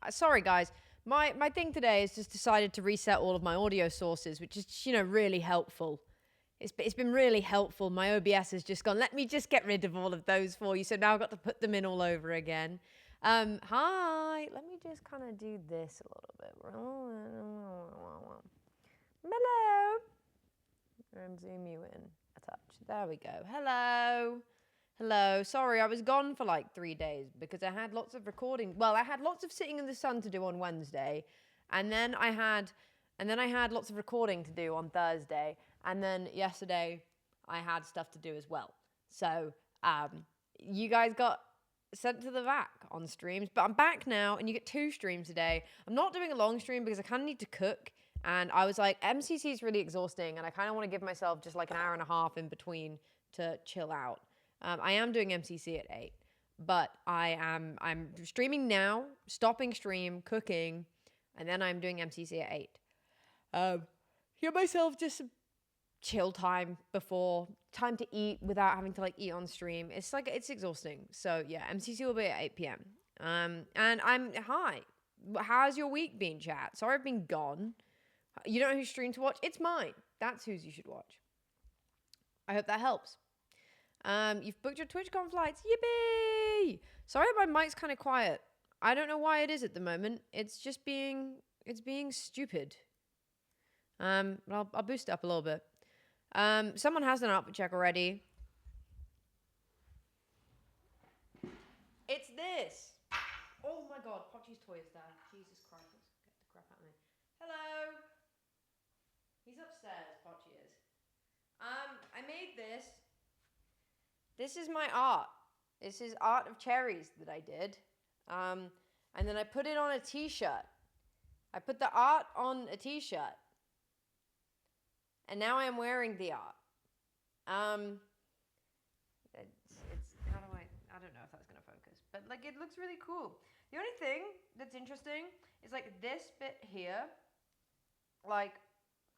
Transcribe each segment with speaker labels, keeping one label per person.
Speaker 1: Sorry, guys. My thing today is just decided to reset all of my audio sources, which is, really helpful. It's been really helpful. My OBS has just gone, let me just get rid of all of those for you. So now I've got to put them in all over again. Hi. Let me just kind of do this a little bit. Hello. And zoom you in a touch. There we go. Hello. Sorry, I was gone for like 3 days because I had lots of recording. Well, I had lots of sitting in the sun to do on Wednesday, and then I had lots of recording to do on Thursday, and then yesterday I had stuff to do as well. So, you guys got sent to the vac on streams, but I'm back now, and you get 2 streams a day. I'm not doing a long stream because I kind of need to cook, and I was like, MCC is really exhausting, and I kind of want to give myself just like an hour and a half in between to chill out. I am doing MCC at 8, but I'm streaming now, stopping stream, cooking, and then I'm doing MCC at 8. Give myself just some chill time before, time to eat without having to like eat on stream. It's exhausting. So yeah, MCC will be at 8 p.m. And hi. How's your week been, chat? Sorry I've been gone. You don't know whose stream to watch? It's mine. That's whose you should watch. I hope that helps. You've booked your TwitchCon flights. Yippee! Sorry, my mic's kind of quiet. I don't know why it is at the moment. It's being stupid. I'll boost it up a little bit. Someone has an outfit check already. It's this. Oh my god, Pochi's toy is there. Jesus Christ, let's get the crap out of me. Hello. He's upstairs, Pochi is. I made this. This is my art. This is art of cherries that I did. And then I put it on a t-shirt. I put the art on a t-shirt. And now I am wearing the art. It's how do I don't know if that's gonna focus. But like it looks really cool. The only thing that's interesting is like this bit here, like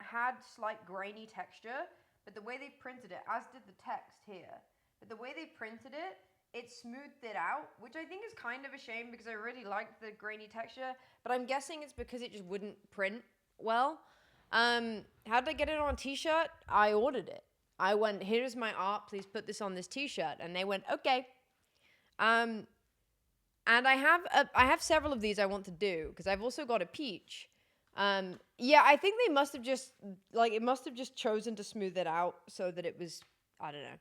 Speaker 1: had slight grainy texture, but the way they printed it, as did the text here. But the way they printed it, it smoothed it out, which I think is kind of a shame because I really liked the grainy texture, but I'm guessing it's because it just wouldn't print well. How did I get it on a t-shirt? I ordered it. I went, here's my art, please put this on this t-shirt. And they went, okay. And I have several of these I want to do, because I've also got a peach. Yeah, I think they must have just, like, it must have just chosen to smooth it out so that it was, I don't know.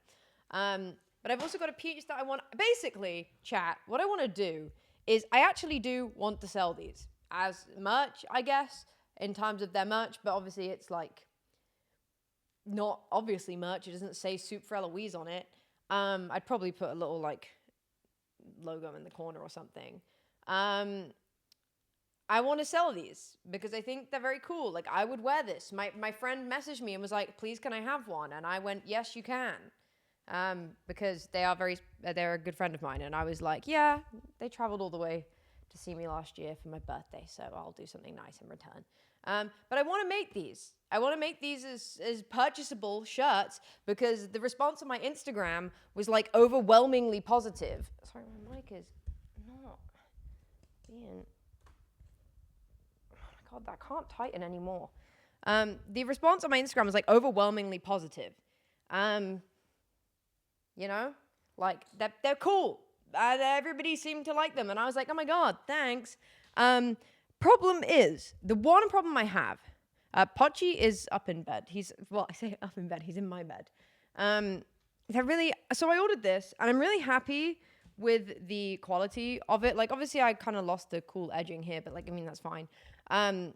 Speaker 1: But I've also got a peach that I want, basically, chat, what I want to do is I actually do want to sell these as merch, I guess, in terms of their merch, but obviously it's like, not obviously merch, it doesn't say Soup for Eloise on it. I'd probably put a little, like, logo in the corner or something. I want to sell these because I think they're very cool. Like, I would wear this. My friend messaged me and was like, please, can I have one? And I went, yes, you can. Because they're a good friend of mine. And I was like, yeah, they traveled all the way to see me last year for my birthday, so I'll do something nice in return. But I want to make these. I want to make these as purchasable shirts because the response on my Instagram was like overwhelmingly positive. Sorry, my mic is not being... Oh my god, that can't tighten anymore. The response on my Instagram was like overwhelmingly positive. You know, like they're cool. Everybody seemed to like them, and I was like, oh my god, thanks. Problem is, the one problem I have, Pochi is up in bed. I say up in bed, he's in my bed. So I ordered this, and I'm really happy with the quality of it. Like, obviously, I kind of lost the cool edging here, but like, I mean, that's fine. But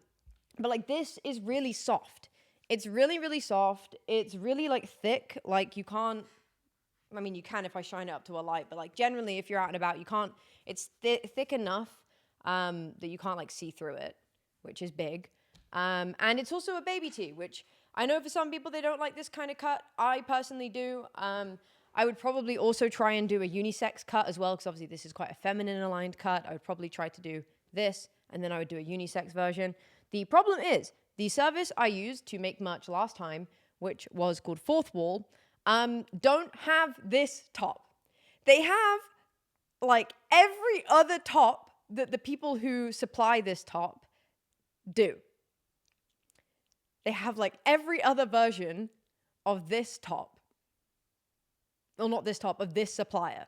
Speaker 1: like, this is really soft. It's really, really soft. It's really like thick. Like, you can't, I mean, you can if I shine it up to a light, but like generally if you're out and about, you can't, it's thick enough that you can't like see through it, which is big. And it's also a baby tee, which I know for some people they don't like this kind of cut. I personally do. I would probably also try and do a unisex cut as well, because obviously this is quite a feminine aligned cut. I would probably try to do this, and then I would do a unisex version. The problem is, the service I used to make merch last time, which was called Fourth Wall, don't have this top. They have like every other top that the people who supply this top do. They have like every other version of this top. Well, not this top, of this supplier.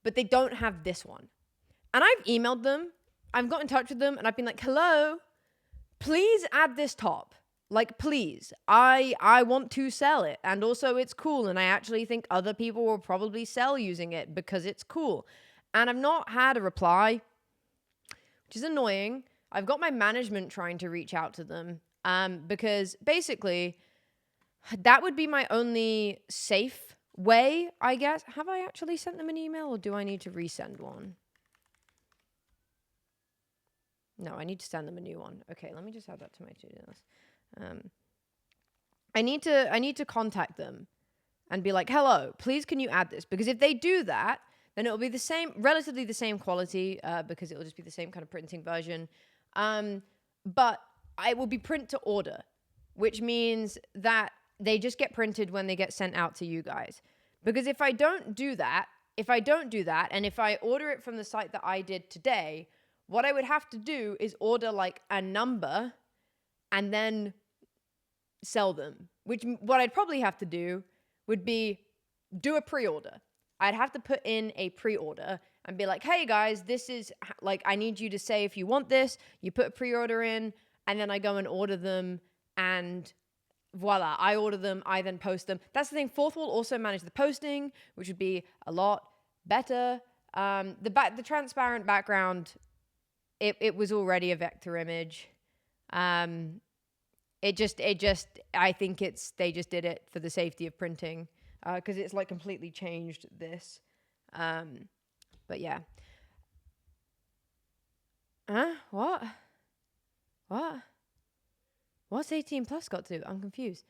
Speaker 1: But they don't have this one. And I've emailed them. I've got in touch with them and I've been like, hello, please add this top. Like, please. I want to sell it. And also it's cool. And I actually think other people will probably sell using it because it's cool. And I've not had a reply, which is annoying. I've got my management trying to reach out to them. Because basically that would be my only safe way, I guess. Have I actually sent them an email or do I need to resend one? No, I need to send them a new one. Okay, let me just add that to my to-do list. I need to contact them and be like, hello, please can you add this? Because if they do that, then it will be the same, relatively the same quality, because it will just be the same kind of printing version. But it will be print to order, which means that they just get printed when they get sent out to you guys. Because if I don't do that, and if I order it from the site that I did today, what I would have to do is order like a number and then sell them. Which what I'd probably have to do would be do a pre-order. I'd have to put in a pre-order and be like, hey guys, this is like, I need you to say if you want this, you put a pre-order in, and then I go and order them, and voila, I order them, I then post them. That's the thing. Fourth will also manage the posting, which would be a lot better. The transparent background, it was already a vector image. It just, I think they just did it for the safety of printing, because it's like completely changed this. But yeah. What? What's 18 plus got to? I'm confused.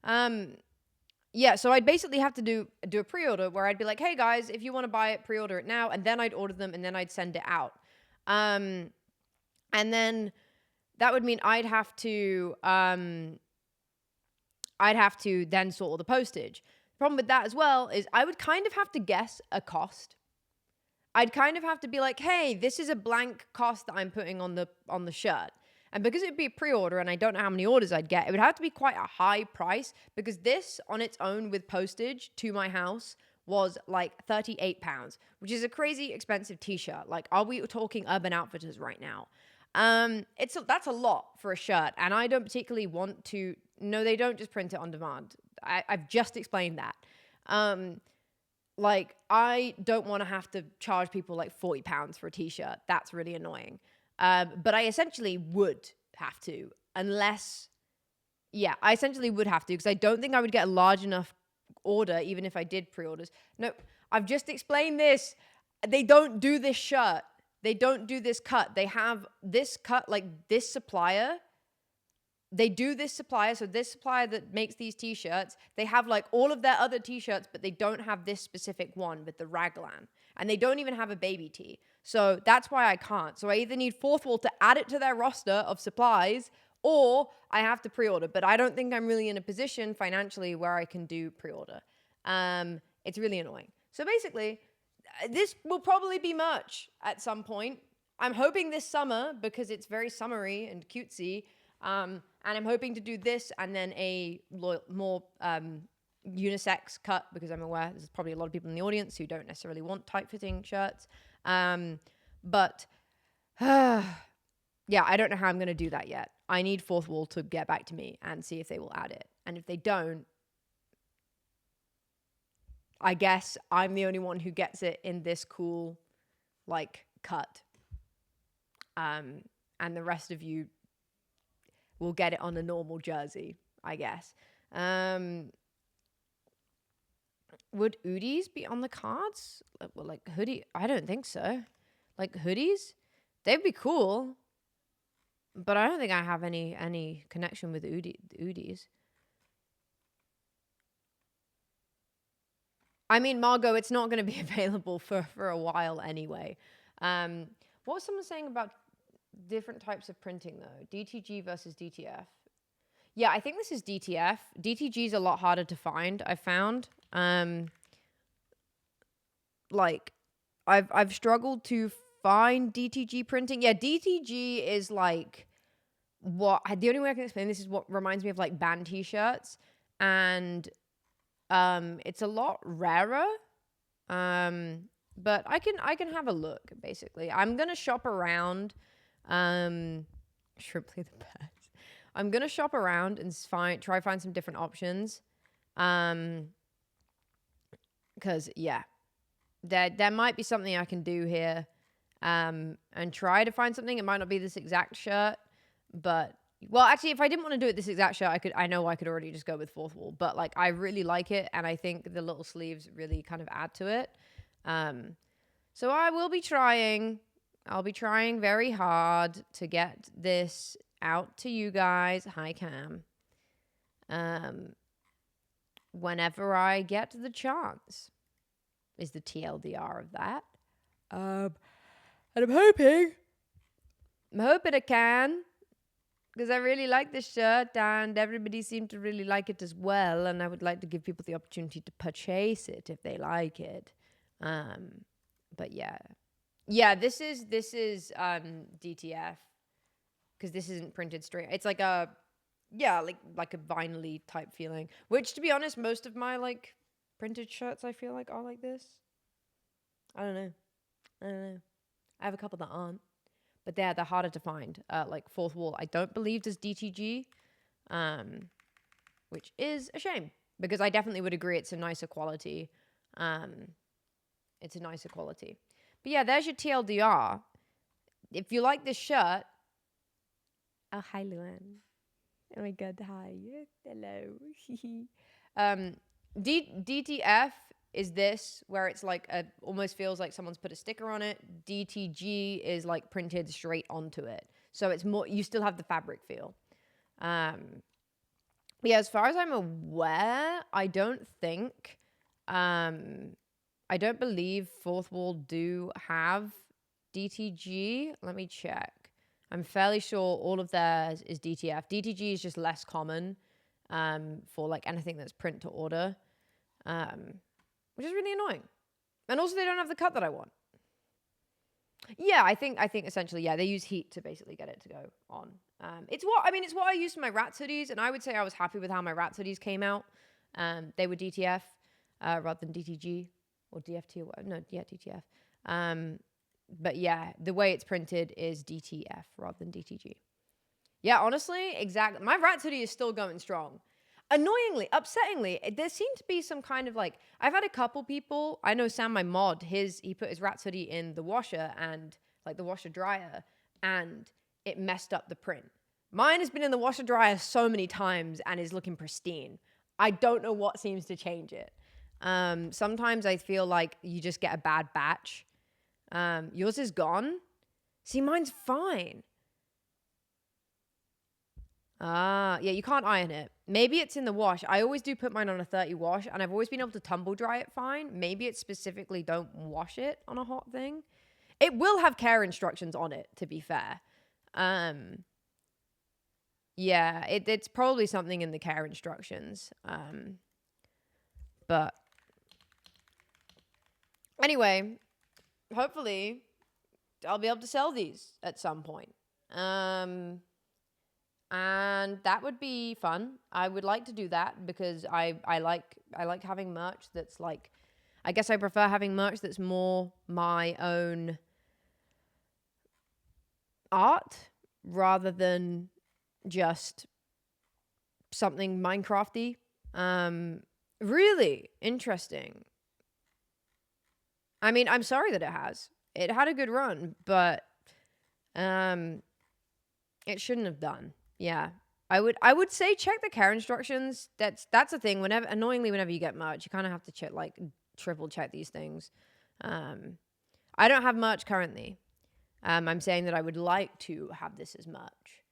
Speaker 1: Yeah, so I'd basically have to do a pre-order where I'd be like, hey guys, if you want to buy it, pre-order it now, and then I'd order them and then I'd send it out. And then that would mean I'd have to then sort all the postage. The problem with that as well is I would kind of have to guess a cost. I'd kind of have to be like, hey, this is a blank cost that I'm putting on the shirt. And because it'd be a pre-order and I don't know how many orders I'd get, it would have to be quite a high price, because this on its own with postage to my house was like £38, which is a crazy expensive t-shirt. Like, are we talking Urban Outfitters right now? That's a lot for a shirt, and I don't particularly want to. No, they don't just print it on demand. I've just explained that. Like, I don't want to have to charge people like £40 for a t-shirt. That's really annoying. But I essentially would have to, I essentially would have to, because I don't think I would get a large enough order, even if I did pre-orders. No, I've just explained this. They don't do this shirt. They don't do this cut. They have this cut, like this supplier. They do this supplier. So this supplier that makes these t-shirts, they have like all of their other t-shirts, but they don't have this specific one with the raglan. And they don't even have a baby tee. So that's why I can't. So I either need Fourth Wall to add it to their roster of supplies, or I have to pre-order. But I don't think I'm really in a position financially where I can do pre-order. It's really annoying. So basically, this will probably be merch at some point. I'm hoping this summer, because it's very summery and cutesy. And I'm hoping to do this and then a more unisex cut, because I'm aware there's probably a lot of people in the audience who don't necessarily want tight-fitting shirts. But yeah, I don't know how I'm going to do that yet. I need Fourth Wall to get back to me and see if they will add it. And if they don't, I guess I'm the only one who gets it in this cool, like, cut. And the rest of you will get it on a normal jersey, I guess. Would hoodies be on the cards? Well, like hoodie? I don't think so. Like hoodies? They'd be cool. But I don't think I have any connection with hoodies. I mean, Margot, it's not going to be available for a while anyway. What was someone saying about different types of printing, though? DTG versus DTF. Yeah, I think this is DTF. DTG is a lot harder to find, I found. Like, I've struggled to find DTG printing. Yeah, DTG is like the only way I can explain this is what reminds me of like band t-shirts, and it's a lot rarer. But I can have a look. Basically, I'm gonna shop around. Shrimply the best. I'm gonna shop around and try find some different options. Because yeah, there might be something I can do here. And try to find something. It might not be this exact shirt, but well, actually, if I didn't want to do it this exact shirt, I know I could already just go with fourth wall. But like, I really like it, and I think the little sleeves really kind of add to it. So I will be trying. I'll be trying very hard to get this out to you guys. Hi, Cam. Whenever I get the chance, is the TLDR of that. And I'm hoping I can, because I really like this shirt, and everybody seemed to really like it as well. And I would like to give people the opportunity to purchase it if they like it. But yeah, this is DTF, because this isn't printed straight. It's like a like a vinyl-y type feeling. Which, to be honest, most of my like printed shirts I feel like are like this. I don't know. I have a couple that aren't, but they're harder to find. Like fourth wall, I don't believe does DTG, which is a shame, because I definitely would agree it's a nicer quality. It's a nicer quality. But yeah, there's your TLDR. If you like this shirt, oh hi Luann. Oh my god, hi. Hello. DTF is this, where it's like almost feels like someone's put a sticker on it. DTG is like printed straight onto it, so it's more, you still have the fabric feel. Yeah, as far as I'm aware, I don't believe fourth wall do have DTG. Let me check. I'm fairly sure all of theirs is DTF. DTG is just less common for like anything that's print to order. Which is really annoying. And also they don't have the cut that I want. Yeah, I think essentially, yeah, they use heat to basically get it to go on. It's what I used for my Rats hoodies, and I would say I was happy with how my Rats hoodies came out. They were DTF rather than DTG or DFT or whatever. No, yeah, DTF. But yeah, the way it's printed is DTF rather than DTG. Yeah, honestly, exactly. My Rats hoodie is still going strong. Annoyingly, upsettingly, there seemed to be some kind of like, I've had a couple people, I know Sam, my mod, he put his Rats hoodie in the washer and like the washer dryer, and it messed up the print. Mine has been in the washer dryer so many times and is looking pristine. I don't know what seems to change it. Sometimes I feel like you just get a bad batch. Yours is gone? See, mine's fine. Yeah, you can't iron it. Maybe it's in the wash. I always do put mine on a 30 wash, and I've always been able to tumble dry it fine. Maybe it's specifically don't wash it on a hot thing. It will have care instructions on it, to be fair. Yeah, it's probably something in the care instructions. But anyway, hopefully I'll be able to sell these at some point. And that would be fun. I would like to do that because I like having merch that's like, I guess I prefer having merch that's more my own art rather than just something Minecrafty. Really interesting. I mean, I'm sorry that it has. It had a good run, but it shouldn't have done. Yeah. I would say check the care instructions. That's a thing. Annoyingly, whenever you get merch, you kind of have to check, like, triple check these things. I don't have merch currently. I'm saying that I would like to have this as merch.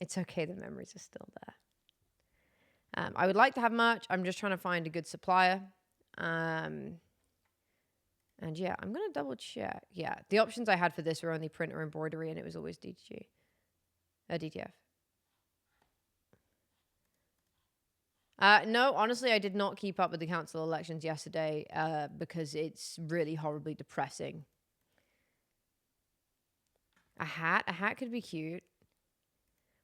Speaker 1: It's okay. The memories are still there. I would like to have merch. I'm just trying to find a good supplier. And yeah, I'm going to double check. Yeah, the options I had for this were only print or embroidery, and it was always DTF. No, honestly, I did not keep up with the council elections yesterday because it's really horribly depressing. A hat? A hat could be cute.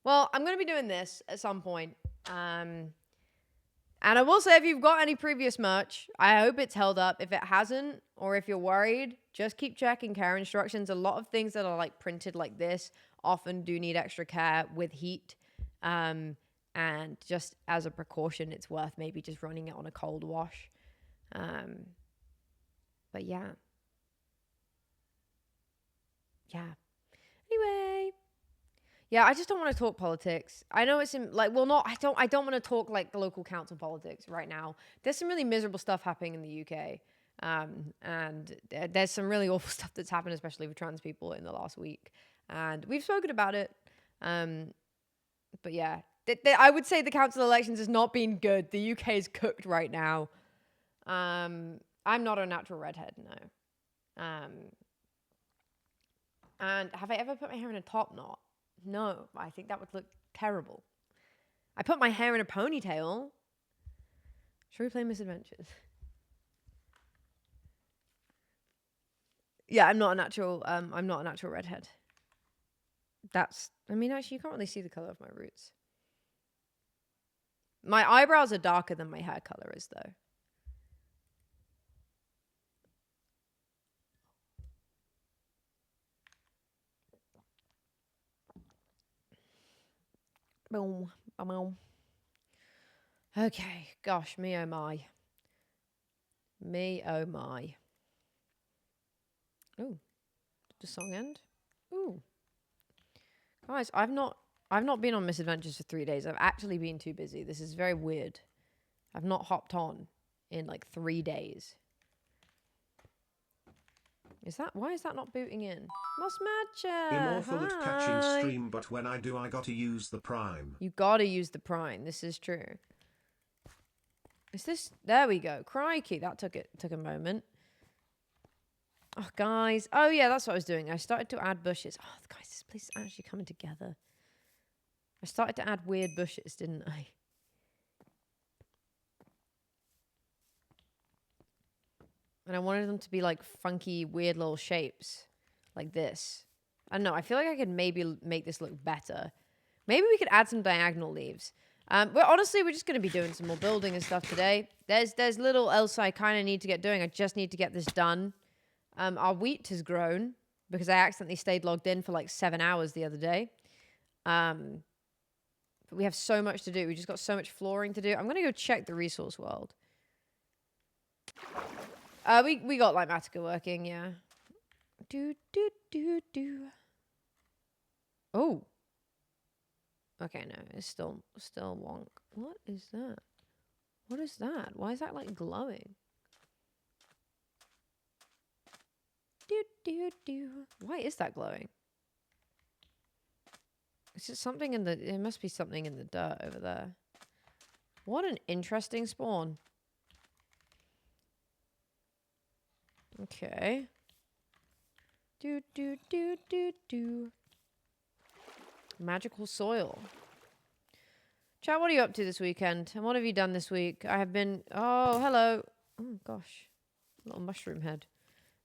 Speaker 1: Well, I'm going to be doing this at some point. And I will say, if you've got any previous merch, I hope it's held up. If it hasn't, or if you're worried, just keep checking care instructions. A lot of things that are like printed like this often do need extra care with heat. And just as a precaution, it's worth maybe just running it on a cold wash. But yeah. Anyway. Yeah, I just don't want to talk politics. I know it's in, like, well, not, I don't want to talk like local council politics right now. There's some really miserable stuff happening in the UK. And there's some really awful stuff that's happened, especially with trans people in the last week. And we've spoken about it. But yeah, I would say the council elections has not been good. The UK is cooked right now. I'm not a natural redhead, no. And have I ever put my hair in a top knot? No, I think that would look terrible. I put my hair in a ponytail. Should we play Misadventures? Yeah, I'm not a natural redhead. I mean, actually, you can't really see the color of my roots. My eyebrows are darker than my hair color is, though. Boom. Boom. Okay. Gosh, me oh my. Me oh my. Ooh. Did the song end? Ooh. Guys, I've not been on Misadventures for 3 days. I've actually been too busy. This is very weird. I've not hopped on in like 3 days. Why is that not booting in? Moss Matcha!
Speaker 2: Immortal at catching stream, but when I do, I gotta use the Prime.
Speaker 1: You gotta use the Prime. This is true. There we go. Crikey, that took a moment. Oh, guys. Oh, yeah, that's what I was doing. I started to add bushes. Oh, guys, this place is actually coming together. I started to add weird bushes, didn't I? And I wanted them to be like funky, weird little shapes. Like this. I don't know. I feel like I could maybe make this look better. Maybe we could add some diagonal leaves. We're just going to be doing some more building and stuff today. There's little else I kind of need to get doing. I just need to get this done. Our wheat has grown because I accidentally stayed logged in for like 7 hours the other day. But we have so much to do. We just got so much flooring to do. I'm going to go check the resource world. We got Lightmatica working, yeah. Do. Oh. Okay, no, it's still wonk. What is that? What is that? Why is that like glowing? Do. Why is that glowing? Is it something it must be something in the dirt over there. What an interesting spawn. Okay. Do. Magical soil. Chat, what are you up to this weekend? And what have you done this week? I have been... Oh, hello. Oh, gosh. Little mushroom head.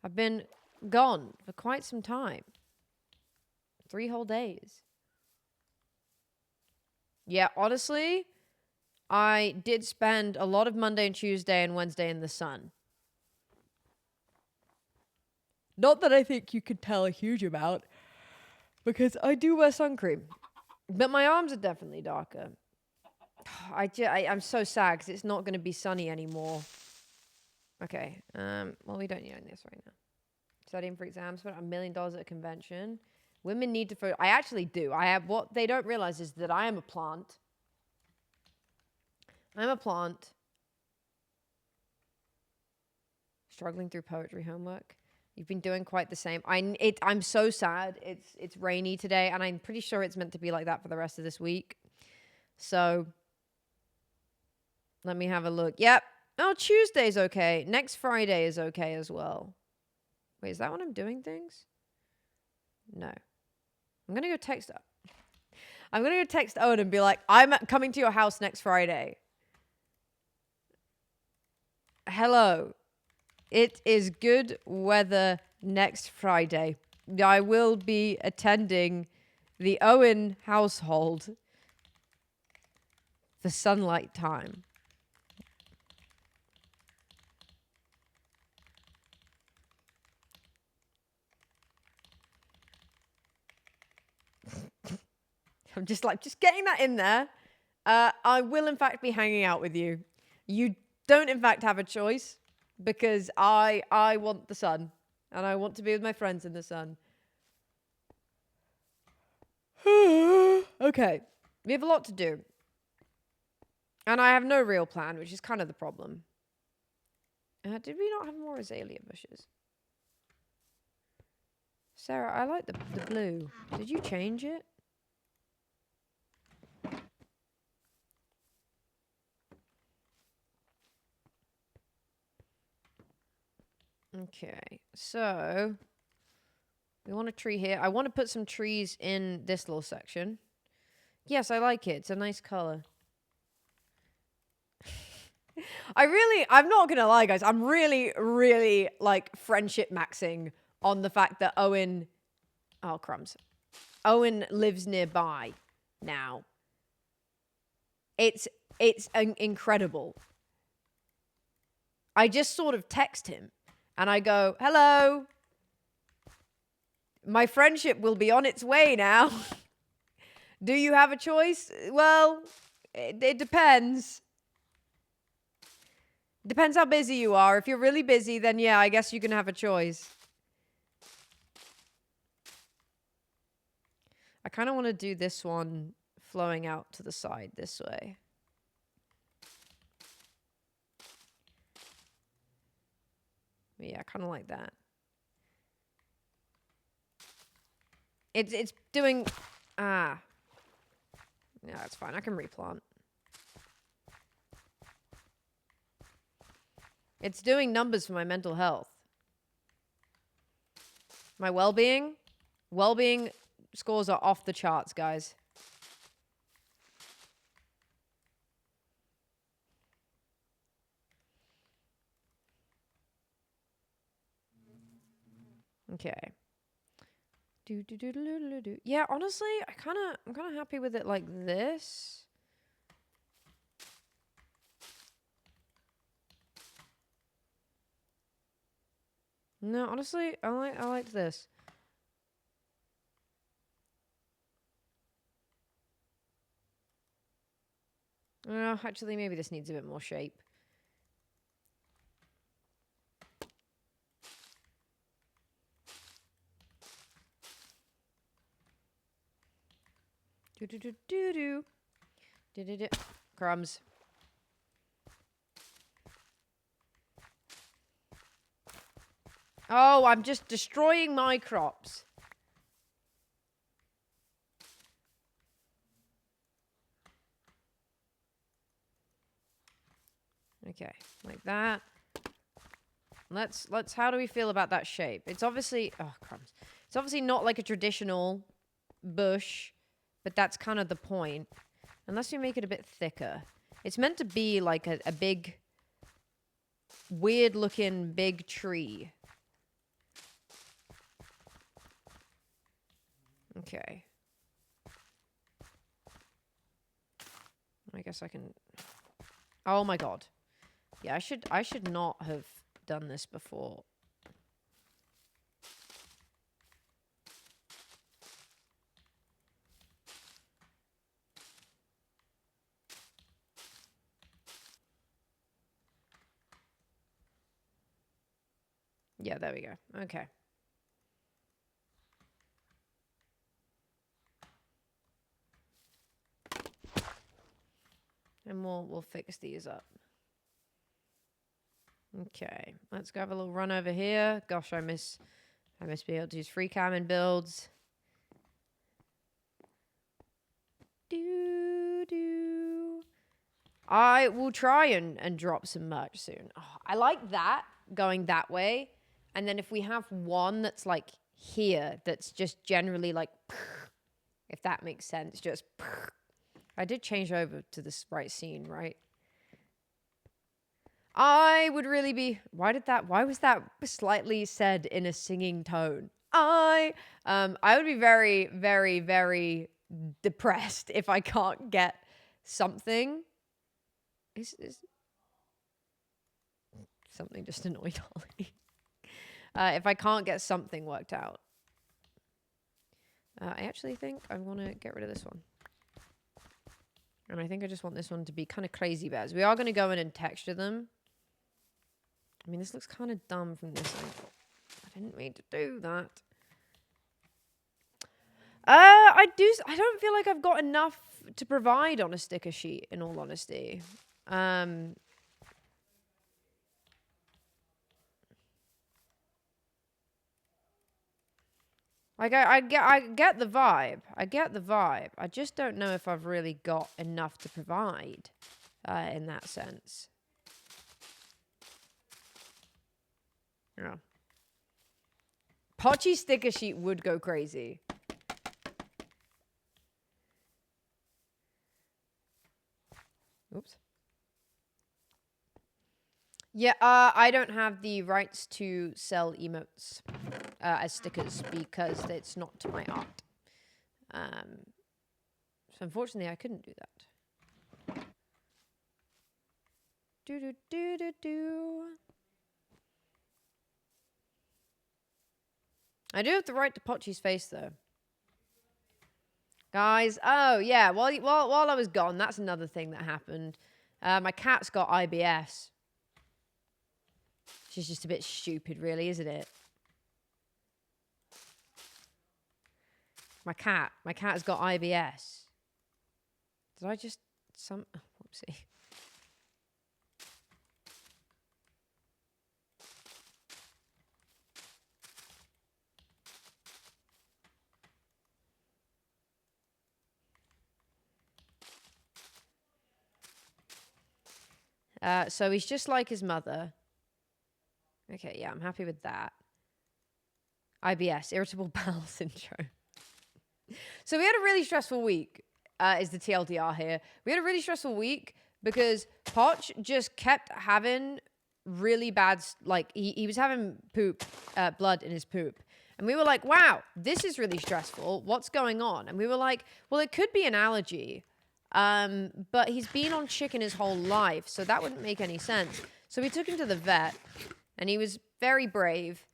Speaker 1: I've been gone for quite some time. 3 whole days. Yeah, honestly, I did spend a lot of Monday and Tuesday and Wednesday in the sun. Not that I think you could tell a huge amount, because I do wear sun cream. But my arms are definitely darker. I'm so sad because it's not going to be sunny anymore. Okay. Well, we don't need this right now. Studying for exams, spent $1 million at a convention. Women need to... I actually do. What they don't realize is that I am a plant. I'm a plant. Struggling through poetry homework. You've been doing quite the same. I'm so sad. It's rainy today, and I'm pretty sure it's meant to be like that for the rest of this week. So, let me have a look. Yep. Oh, Tuesday's okay. Next Friday is okay as well. Wait, is that when I'm doing things? No. I'm going to go text Owen and be like, I'm coming to your house next Friday. hello. It is good weather next Friday. I will be attending the Owen household for sunlight time. I'm just getting that in there. I will, in fact, be hanging out with you. You don't, in fact, have a choice because I want the sun and I want to be with my friends in the sun. Okay, we have a lot to do. And I have no real plan, which is kind of the problem. Did we not have more azalea bushes? Sarah, I like the blue. Did you change it? Okay, so we want a tree here. I want to put some trees in this little section. Yes, I like it. It's a nice color. I'm not gonna lie, guys. I'm really like friendship maxing on the fact that Owen lives nearby now. It's incredible. I just sort of text him and I go, hello. My friendship will be on its way now. Do you have a choice? Well, it depends. Depends how busy you are. If you're really busy, then yeah, I guess you can have a choice. I kind of want to do this one flowing out to the side this way. Yeah, kind of like that. It's doing... Yeah, that's fine. I can replant. It's doing numbers for my mental health. My well-being? Well-being scores are off the charts, guys. Okay. Yeah, honestly, I'm kind of happy with it like this. No, honestly, I like this. Actually, maybe this needs a bit more shape. Crumbs. Oh, I'm just destroying my crops. Okay, like that. Let's how do we feel about that shape? It's obviously, oh crumbs. It's obviously not like a traditional bush, but that's kind of the point. Unless we make it a bit thicker. It's meant to be like a big, weird looking big tree. Okay. I guess I can... Oh my god. Yeah, I should not have done this before. Yeah, there we go. Okay. And we'll fix these up. Okay, let's go have a little run over here. Gosh, I miss being able to use free cam in builds. I will try and drop some merch soon. Oh, I like that, going that way. And then if we have one that's like here, that's just generally like, if that makes sense, just... I did change over to this right scene, right? I would really be... Why was that slightly said in a singing tone? I would be very, very, very depressed if I can't get something. Is something just annoyed Ollie? If I can't get something worked out. I actually think I want to get rid of this one. And I think I just want this one to be kind of crazy bears. We are going to go in and texture them. I mean, this looks kind of dumb from this angle. I didn't mean to do that. I don't feel like I've got enough to provide on a sticker sheet, in all honesty. Like, I get the vibe. I get the vibe. I just don't know if I've really got enough to provide in that sense. Yeah. Pochi sticker sheet would go crazy. Oops. Yeah, I don't have the rights to sell emotes as stickers because it's not to my art. So unfortunately, I couldn't do that. I do have the right to Pochi's face, though. Guys, oh, yeah, while I was gone, that's another thing that happened. My cat's got IBS. She's just a bit stupid, really, isn't it? My cat has got IBS. Did I just... whoopsie. So he's just like his mother. Okay, yeah, I'm happy with that. IBS, irritable bowel syndrome. So we had a really stressful week, is the TLDR here. We had a really stressful week because Poch just kept having really bad, like, he was having blood in his poop. And we were like, wow, this is really stressful. What's going on? And we were like, well, it could be an allergy. But he's been on chicken his whole life, so that wouldn't make any sense. So we took him to the vet, and he was very brave.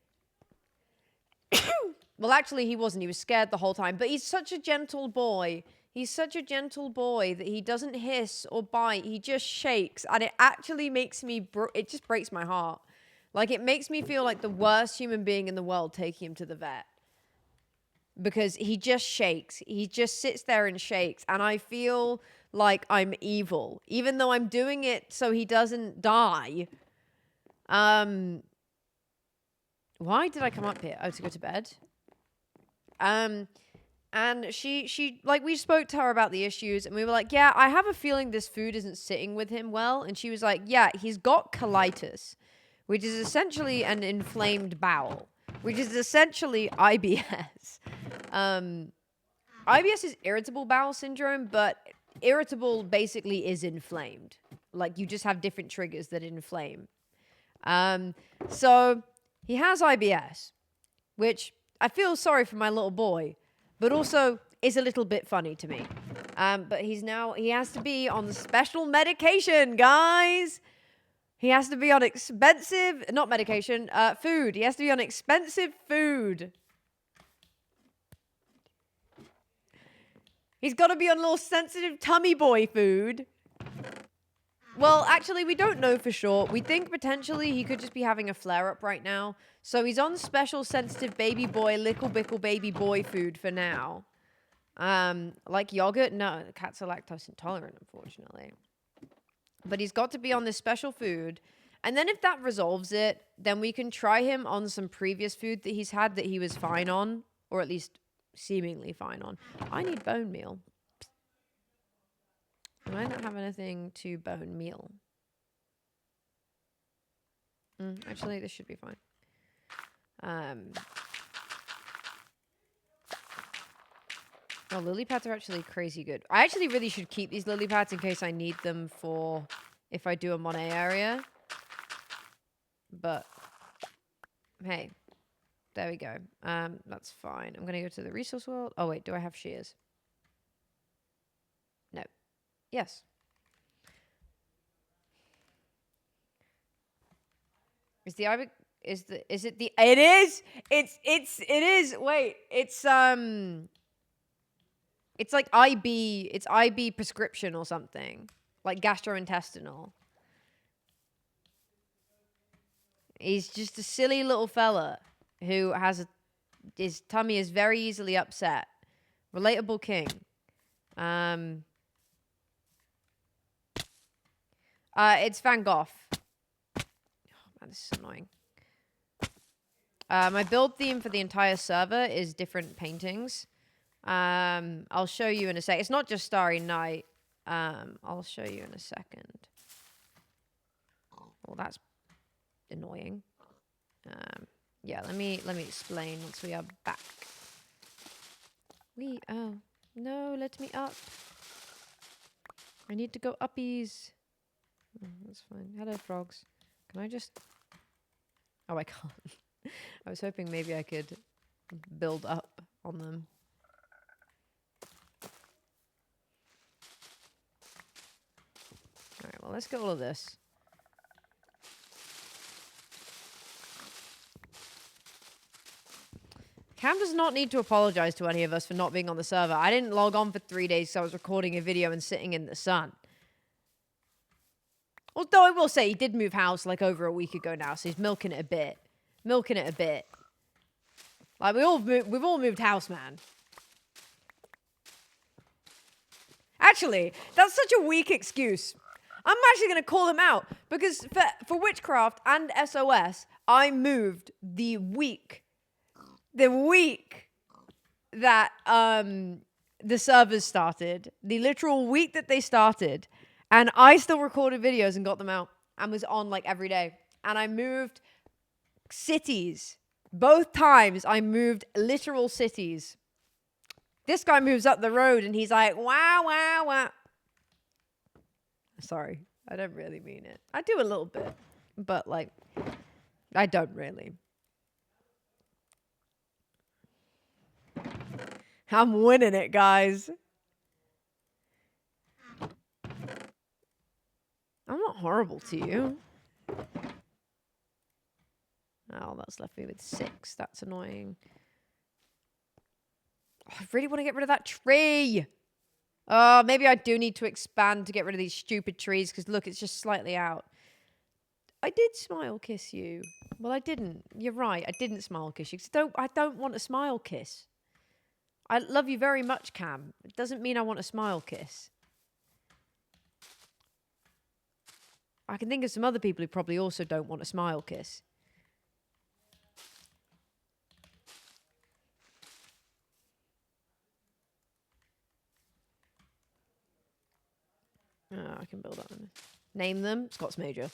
Speaker 1: Well, actually, he wasn't. He was scared the whole time. But he's such a gentle boy. He's such a gentle boy that he doesn't hiss or bite. He just shakes. And it actually makes me... it just breaks my heart. Like, it makes me feel like the worst human being in the world taking him to the vet. Because he just shakes. He just sits there and shakes. And I feel like I'm evil. Even though I'm doing it so he doesn't die. Why did I come up here? Oh, to go to bed? And she like, we spoke to her about the issues and we were like, yeah, I have a feeling this food isn't sitting with him well. And she was like, yeah, he's got colitis, which is essentially an inflamed bowel, which is essentially IBS. IBS is irritable bowel syndrome, but irritable basically is inflamed. Like, you just have different triggers that inflame. So he has IBS, which I feel sorry for my little boy, but also is a little bit funny to me. But he has to be on special medication, guys. He has to be on expensive, not medication, food. He has to be on expensive food. He's got to be on a little sensitive tummy boy food. Well, actually, we don't know for sure. We think potentially he could just be having a flare-up right now. So he's on special sensitive baby boy, lickle bickle baby boy food for now. Like yogurt? No, the cats are lactose intolerant, unfortunately. But he's got to be on this special food. And then if that resolves it, then we can try him on some previous food that he's had that he was fine on. Or at least seemingly fine on. I need bone meal. And I don't have anything to bone meal. Actually, this should be fine. Oh, lily pads are actually crazy good. I actually really should keep these lily pads in case I need them for if I do a Monet area. But hey, there we go. That's fine. I'm gonna go to the resource world. Oh wait, do I have shears? No. Yes. Is the ivory? Is it the? It is. It is. Wait. It's like IB. It's IB prescription or something, like gastrointestinal. He's just a silly little fella who has his tummy is very easily upset. Relatable king. It's Van Gogh. Oh man, this is annoying. My build theme for the entire server is different paintings. I'll show you in a sec. It's not just Starry Night. I'll show you in a second. Well, that's annoying. Yeah, let me explain once we are back. Oh no, let me up. I need to go uppies. Oh, that's fine. Hello, frogs. Can I just? Oh, I can't. I was hoping maybe I could build up on them. All right. Well, let's get all of this. Cam does not need to apologize to any of us for not being on the server. I didn't log on for 3 days because I was recording a video and sitting in the sun. Although I will say he did move house like over a week ago now, so he's milking it a bit. Milking it a bit. Like we've all moved house, man. Actually, that's such a weak excuse. I'm actually going to call him out because for Witchcraft and SOS, I moved the week that the servers started, the literal week that they started, and I still recorded videos and got them out and was on like every day. And I moved cities. Both times I moved literal cities. This guy moves up the road and he's like, wow, wow, wow. Sorry, I don't really mean it. I do a little bit, but like, I don't really. I'm winning it, guys. I'm not horrible to you. Oh, that's left me with 6. That's annoying. Oh, I really want to get rid of that tree. Oh, maybe I do need to expand to get rid of these stupid trees, because look, it's just slightly out. I did smile kiss you. Well, I didn't. You're right. I didn't smile kiss you. I don't want a smile kiss. I love you very much, Cam. It doesn't mean I want a smile kiss. I can think of some other people who probably also don't want a smile kiss. Oh, I can build up. Name them. Scott's Major.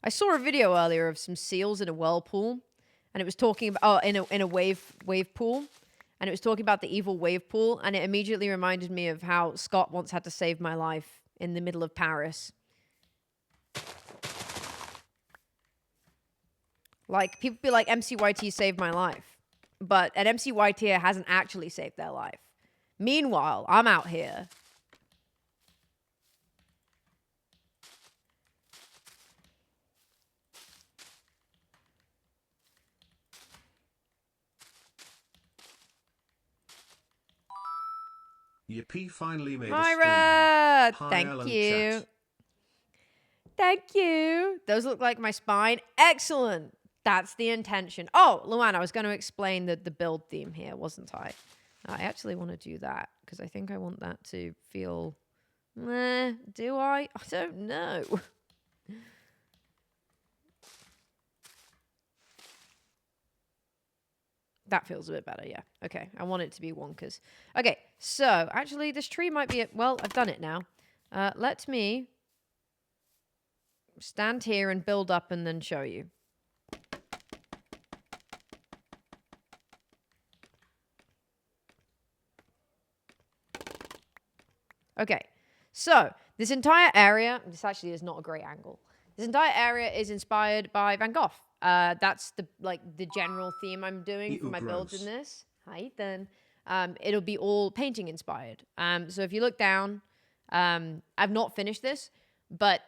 Speaker 1: I saw a video earlier of some seals in a whirlpool, and it was talking about in a wave pool, and it was talking about the evil wave pool, and it immediately reminded me of how Scott once had to save my life in the middle of Paris. Like, people be like, MCYT saved my life, but an MCYT hasn't actually saved their life. Meanwhile, I'm out here.
Speaker 2: Yippee finally made
Speaker 1: Myra!
Speaker 2: a stream.
Speaker 1: Thank you. Thank you. Those look like my spine. Excellent. That's the intention. Oh, Luann, I was going to explain the build theme here, wasn't I? I actually want to do that because I think I want that to feel... do I? I don't know. That feels a bit better, yeah. Okay, I want it to be wonkers. Okay, so, actually, this tree might be... Well, I've done it now. Let me stand here and build up and then show you. Okay, so, This entire area, this actually is not a great angle. This entire area is inspired by Van Gogh. That's the general theme I'm doing for my builds in this. Hi, Ethan. It'll be all painting inspired. So if you look down, I've not finished this, but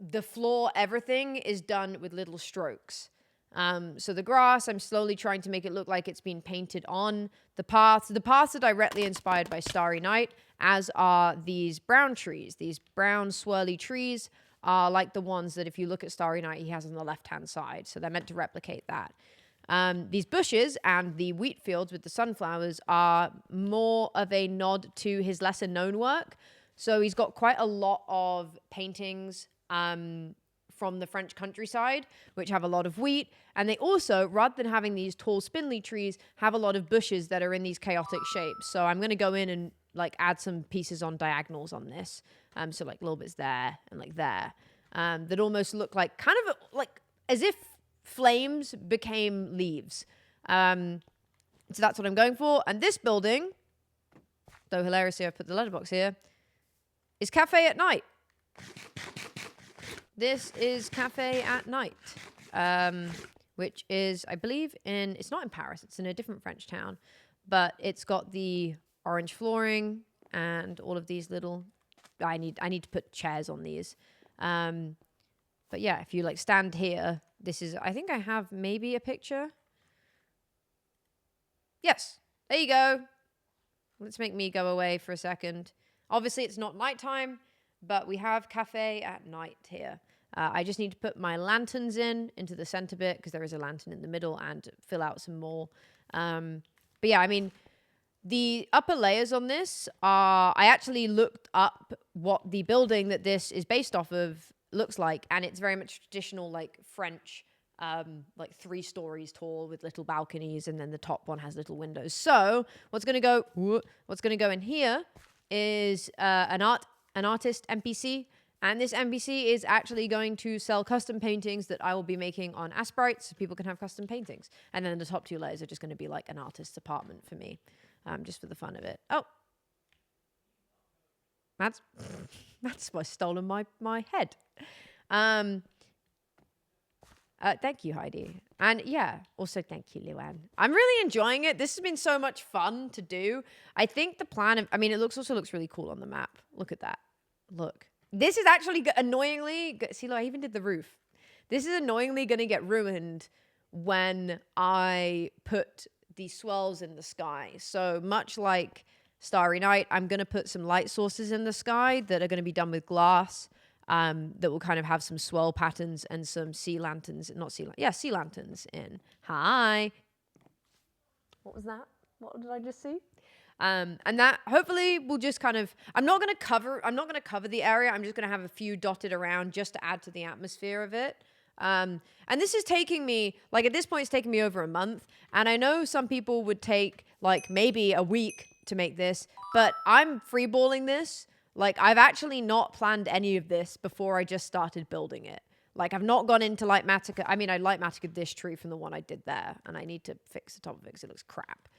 Speaker 1: the floor, everything is done with little strokes. So the grass, I'm slowly trying to make it look like it's been painted on. The paths are directly inspired by Starry Night, as are these brown trees. These brown swirly trees are like the ones that if you look at Starry Night, he has on the left-hand side. So they're meant to replicate that. These bushes and the wheat fields with the sunflowers are more of a nod to his lesser known work. So he's got quite a lot of paintings from the French countryside, which have a lot of wheat. And they also, rather than having these tall spindly trees, have a lot of bushes that are in these chaotic shapes. So I'm going to go in and like add some pieces on diagonals on this. So like little bits there and like there. That almost look like kind of like as if flames became leaves. So that's what I'm going for. And this building, though hilariously I've put the letterbox here, is Cafe at Night. This is Cafe at Night, which is, I believe, it's not in Paris, it's in a different French town, but it's got the orange flooring and all of these little, I need to put chairs on these. But yeah, if you like stand here, this is, I think I have maybe a picture. Yes, there you go. Let's make me go away for a second. Obviously, it's not nighttime, but we have Cafe at Night here. I just need to put my lanterns into the center bit because there is a lantern in the middle and fill out some more. But yeah, I mean, the upper layers on this are, I actually looked up what the building that this is based off of looks like, and it's very much traditional, like French, like 3 stories tall with little balconies, and then the top one has little windows. So what's going to go in here is an artist NPC, and this NPC is actually going to sell custom paintings that I will be making on Asprite, so people can have custom paintings. And then the top 2 layers are just going to be like an artist's apartment for me, just for the fun of it. Oh, Matt's stolen my head. Thank you, Heidi. And yeah, also thank you, Luann. I'm really enjoying it. This has been so much fun to do. I think the plan I mean, it also looks really cool on the map. Look at that. Look. This is actually annoyingly, see, look, I even did the roof. This is annoyingly going to get ruined when I put the swells in the sky. So much like Starry Night, I'm going to put some light sources in the sky that are going to be done with glass. That will kind of have some swirl patterns and some sea lanterns in. Hi. What was that? What did I just see? And that hopefully will just kind of, I'm not going to cover the area. I'm just going to have a few dotted around just to add to the atmosphere of it. And this is taking me, like at this point, it's taking me over a month. And I know some people would take like maybe a week to make this, but I'm freeballing this. Like, I've actually not planned any of this before I just started building it. Like, I've not gone into Lightmatica. I mean, I Lightmatica this tree from the one I did there, and I need to fix the top of it because it looks crap.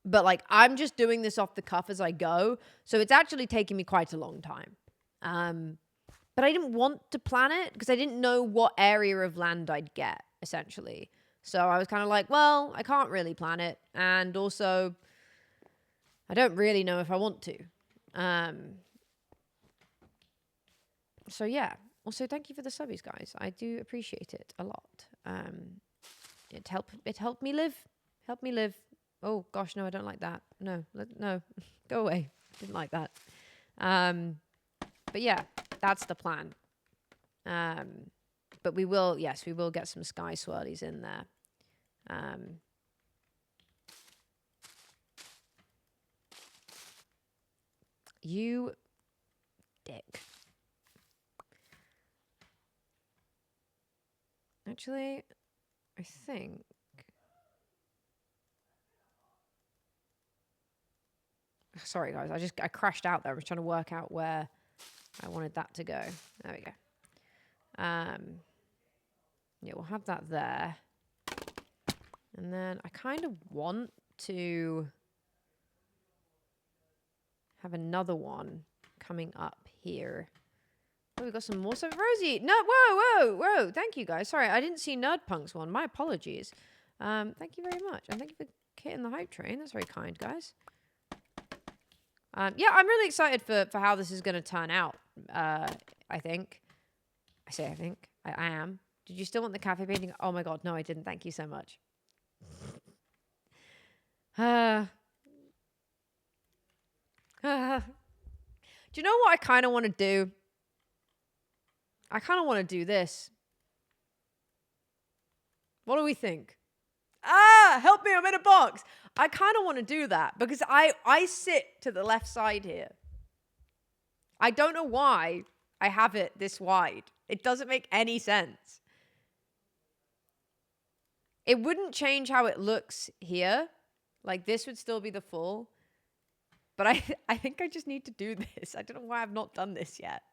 Speaker 1: But, like, I'm just doing this off the cuff as I go, so it's actually taking me quite a long time. But I didn't want to plan it because I didn't know what area of land I'd get, essentially. So I was kind of like, well, I can't really plan it, and also I don't really know if I want to. So yeah. Also, thank you for the subbies, guys. I do appreciate it a lot. It helped me live. Helped me live. Oh gosh, no, I don't like that. No, go away. Didn't like that. But yeah, that's the plan. But we will get some sky swirlies in there. You dick. Actually, I think sorry guys, I crashed out there. I was trying to work out where I wanted that to go. There we go. Yeah, we'll have that there. And then I kind of want to have another one coming up here. Oh, we got some more stuff. Rosie, no, whoa. Thank you, guys. Sorry, I didn't see Nerdpunk's one. My apologies. Thank you very much. And thank you for hitting the hype train. That's very kind, guys. Yeah, I'm really excited for how this is going to turn out. I think. I am. Did you still want the cafe painting? Oh my god, no, I didn't. Thank you so much. Do you know what I kind of want to do? I kind of want to do this. What do we think? Help me, I'm in a box. I kind of want to do that because I sit to the left side here. I don't know why I have it this wide. It doesn't make any sense. It wouldn't change how it looks here. Like, this would still be the full. But I think I just need to do this. I don't know why I've not done this yet.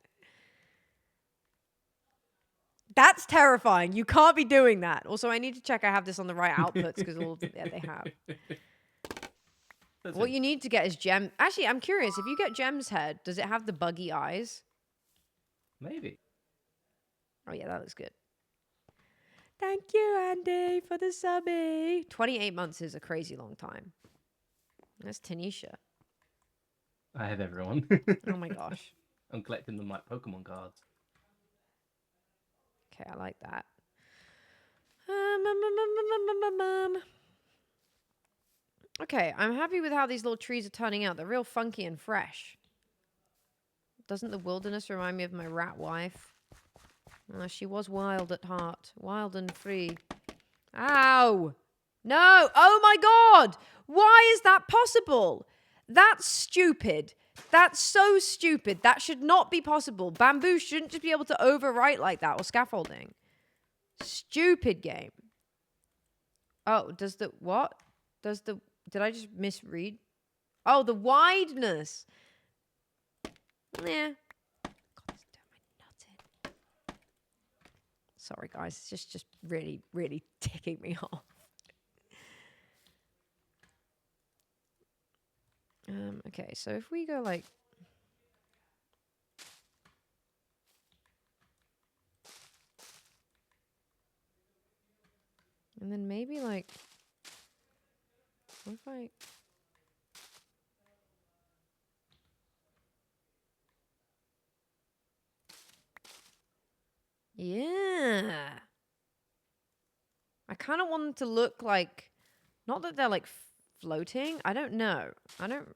Speaker 1: That's terrifying. You can't be doing that. Also, I need to check I have this on the right outputs because all of them, yeah, they have. What you need to get is gem. Actually, I'm curious. If you get Gem's head, does it have the buggy eyes?
Speaker 3: Maybe.
Speaker 1: Oh, yeah, that looks good. Thank you, Andy, for the subby. 28 months is a crazy long time. That's Tanisha.
Speaker 3: I have everyone.
Speaker 1: Oh, my gosh.
Speaker 3: I'm collecting them like Pokemon cards.
Speaker 1: Okay, I like that. Okay, I'm happy with how these little trees are turning out. They're real funky and fresh. Doesn't the wilderness remind me of my rat wife? She was wild at heart. Wild and free. Ow! No! Oh my god! Why is that possible? That's stupid. That's so stupid. That should not be possible. Bamboo shouldn't just be able to overwrite like that, or scaffolding. Stupid game. Oh, does the... What? Does the... Did I just misread? Oh, the wideness. Yeah. God, this is doing my nuts in. Sorry, guys. It's just really, really ticking me off. Okay, so if we go like... And then maybe like... What if I... Yeah. I kind of want them to look like... Not that they're like floating. I don't know. I don't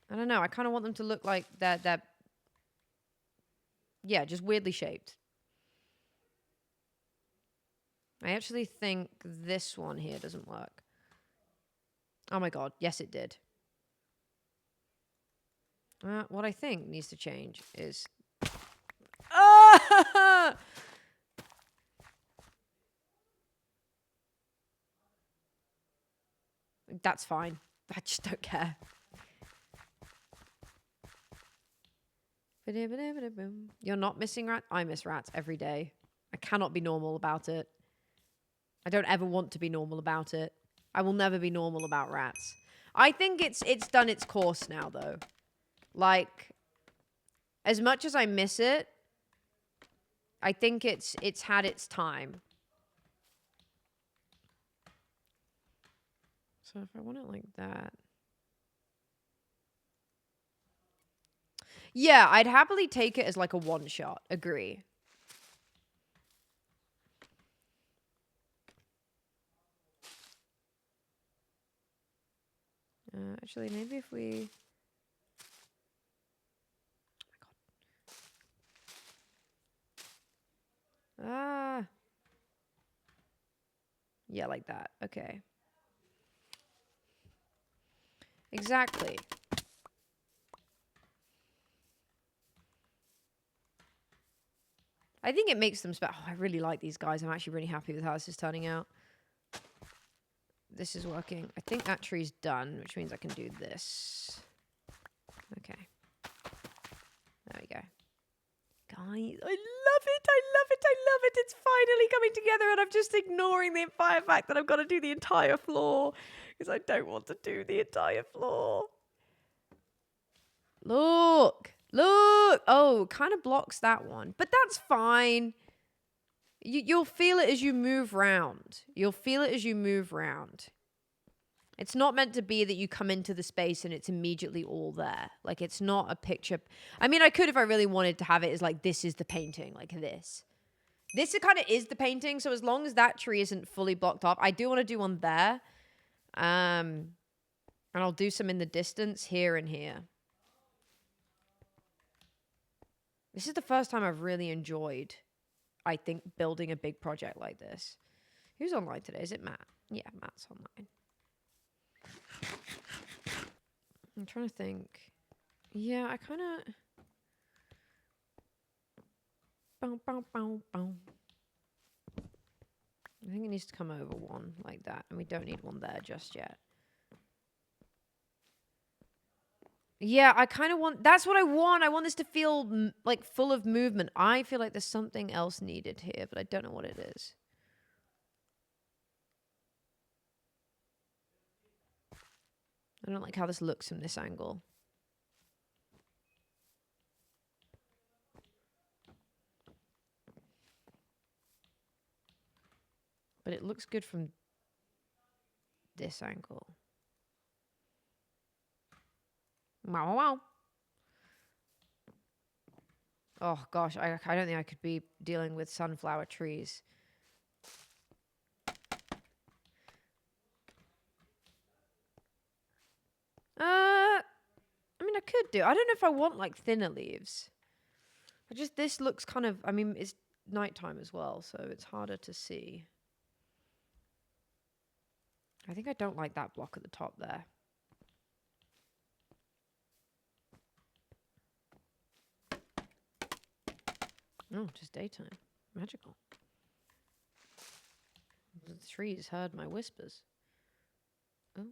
Speaker 1: know. I kind of want them to look like they're... Yeah, just weirdly shaped. I actually think this one here doesn't work. Oh my god. Yes, it did. What I think needs to change is... Ah! That's fine. I just don't care. You're not missing rats? I miss rats every day. I cannot be normal about it. I don't ever want to be normal about it. I will never be normal about rats. I think it's done its course now, though. Like, as much as I miss it, I think it's had its time. So if I want it like that... Yeah, I'd happily take it as like a one-shot. Agree. Actually, maybe if we... Oh my god. Ah. Yeah, like that. Okay. Exactly. I think it makes them special. Oh, I really like these guys. I'm actually really happy with how this is turning out. This is working. I think that tree's done, which means I can do this. Okay. There we go. Guys, I love it. I love it. I love it. It's finally coming together, and I'm just ignoring the entire fact that I've got to do the entire floor because I don't want to do the entire floor. Look. Look. Oh, kind of blocks that one. But that's fine. You'll feel it as you move round. You'll feel it as you move round. It's not meant to be that you come into the space and it's immediately all there. Like, it's not a picture. I mean, I could if I really wanted to have it as like, this is the painting, like this. This kind of is the painting. So as long as that tree isn't fully blocked off, I do want to do one there. And I'll do some in the distance here and here. This is the first time I've really enjoyed, I think, building a big project like this. Who's online today? Is it Matt? Yeah, Matt's online. I'm trying to think. Yeah, I kind of... I think it needs to come over one like that. And we don't need one there just yet. Yeah, I kind of want... That's what I want. I want this to feel like full of movement. I feel like there's something else needed here, but I don't know what it is. I don't like how this looks from this angle. But it looks good from this angle. Wow, wow. Oh, gosh. I don't think I could be dealing with sunflower trees. I mean, I could do. I don't know if I want, like, thinner leaves. This looks kind of... I mean, it's nighttime as well, so it's harder to see. I think I don't like that block at the top there. Oh, just daytime. Magical. The trees heard my whispers. Oh.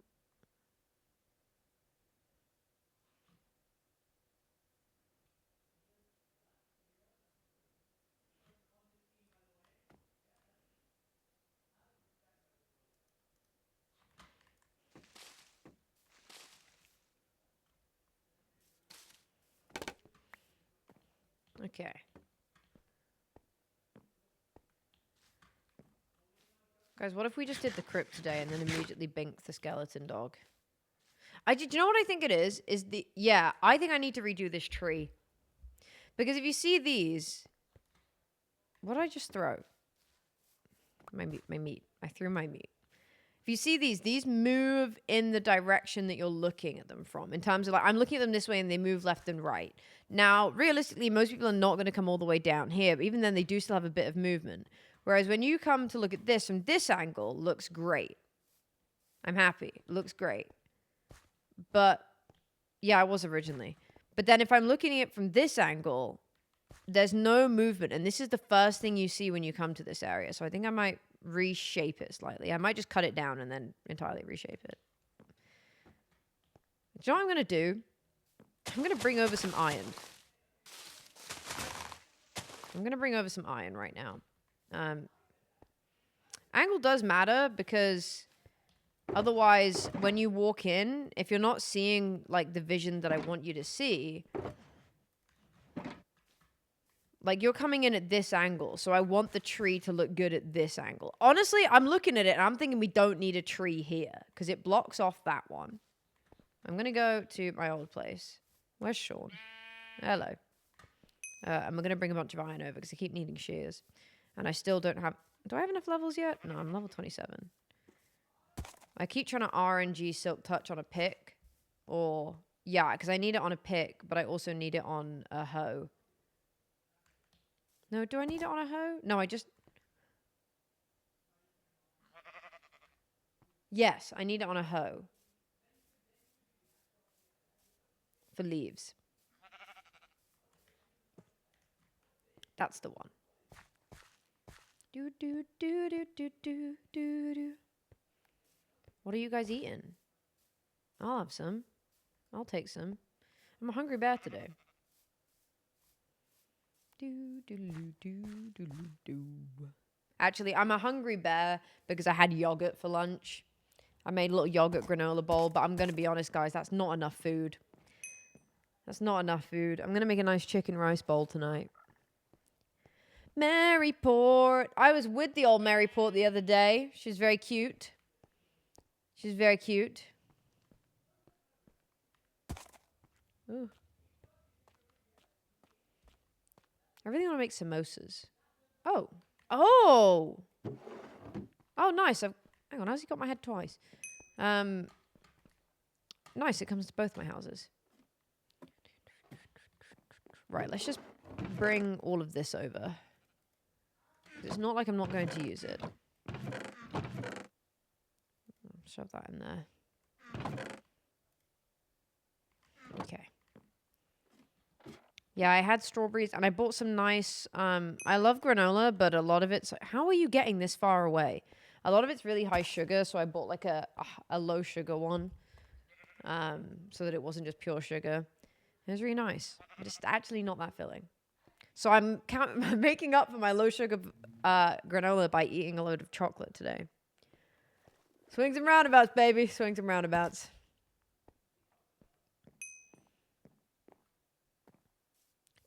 Speaker 1: Okay. Guys, what if we just did the crypt today and then immediately binked the skeleton dog? Do you know what I think it is? Yeah, I think I need to redo this tree. Because if you see these... What did I just throw? My meat. I threw my meat. If you see these move in the direction that you're looking at them from. In terms of, like, I'm looking at them this way and they move left and right. Now, realistically, most people are not going to come all the way down here. But even then, they do still have a bit of movement. Whereas when you come to look at this from this angle, looks great. I'm happy. Looks great. But, yeah, I was originally. But then if I'm looking at it from this angle, there's no movement. And this is the first thing you see when you come to this area. So I think I might reshape it slightly. I might just cut it down and then entirely reshape it. Do you know what I'm going to do? I'm going to bring over some iron. I'm going to bring over some iron right now. Angle does matter because otherwise when you walk in, if you're not seeing like the vision that I want you to see, like you're coming in at this angle, so I want the tree to look good at this angle. Honestly, I'm looking at it and I'm thinking we don't need a tree here because it blocks off that one. I'm going to go to my old place. Where's Sean? Hello. And we're going to bring a bunch of iron over because I keep needing shears. And I still don't have... Do I have enough levels yet? No, I'm level 27. I keep trying to RNG Silk Touch on a pick. Or... Yeah, because I need it on a pick, but I also need it on a hoe. No, do I need it on a hoe? No, I just... Yes, I need it on a hoe. For leaves. That's the one. Do do do do do do do do. What are you guys eating? I'll have some. I'll take some. I'm a hungry bear today. Do do do do do do. Actually, I'm a hungry bear because I had yogurt for lunch. I made a little yogurt granola bowl, but I'm going to be honest, guys, that's not enough food. That's not enough food. I'm going to make a nice chicken rice bowl tonight. Maryport. I was with the old Maryport the other day. She's very cute. She's very cute. Ooh. I really want to make samosas. Oh. Oh! Oh, nice. Hang on, how's he got my head twice? Nice, it comes to both my houses. Right, let's just bring all of this over. It's not like I'm not going to use it. Shove that in there. Okay. Yeah, I had strawberries and I bought some nice, I love granola, but a lot of it's, how are you getting this far away? A lot of it's really high sugar, so I bought like a low sugar one, so that it wasn't just pure sugar. It was really nice. Just actually not that filling. So I'm making up for my low sugar granola by eating a load of chocolate today. Swings and roundabouts, baby. Swings and roundabouts.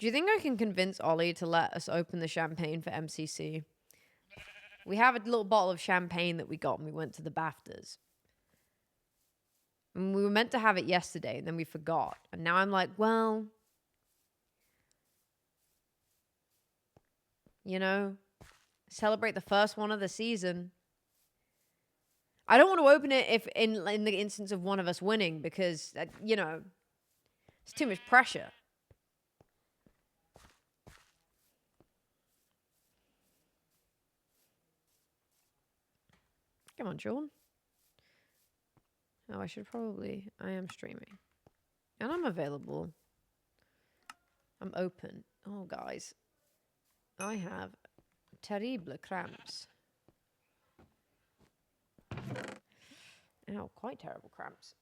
Speaker 1: Do you think I can convince Ollie to let us open the champagne for MCC? We have a little bottle of champagne that we got when we went to the BAFTAs. And we were meant to have it yesterday, and then we forgot. And now I'm like, well, you know, celebrate the first one of the season. I don't want to open it if in the instance of one of us winning, because, you know, it's too much pressure. Come on, Sean. Oh, I am streaming. And I'm available. I'm open. Oh, guys. I have terrible cramps. Ow, quite terrible cramps.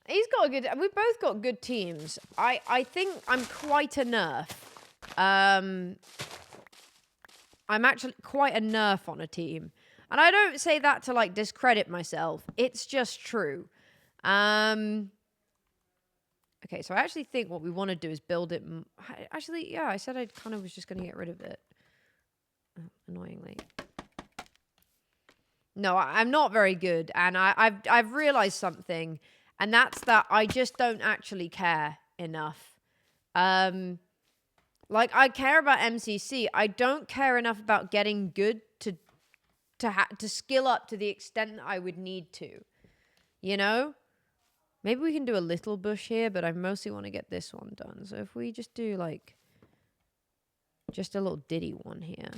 Speaker 1: He's got a good... We've both got good teams. I think I'm quite a nerf. I'm actually quite a nerf on a team. And I don't say that to, like, discredit myself. It's just true. Okay, so I actually think what we want to do is build it... Actually, yeah, I said I kind of was just going to get rid of it. Oh, annoyingly. No, I'm not very good. And I've realized something... And that's that I just don't actually care enough. Like, I care about MCC. I don't care enough about getting good to skill up to the extent that I would need to. You know? Maybe we can do a little bush here, but I mostly want to get this one done. So if we just do, like, just a little ditty one here.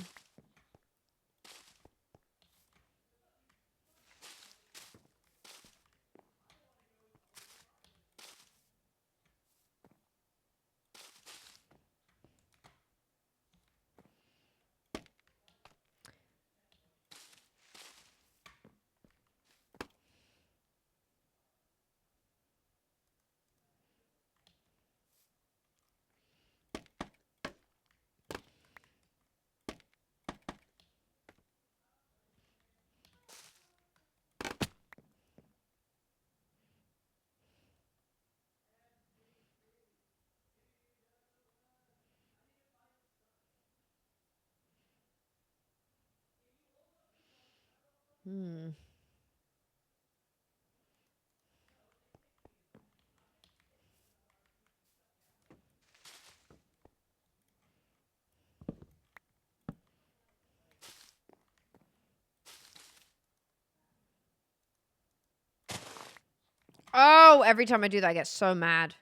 Speaker 1: Oh, every time I do that, I get so mad.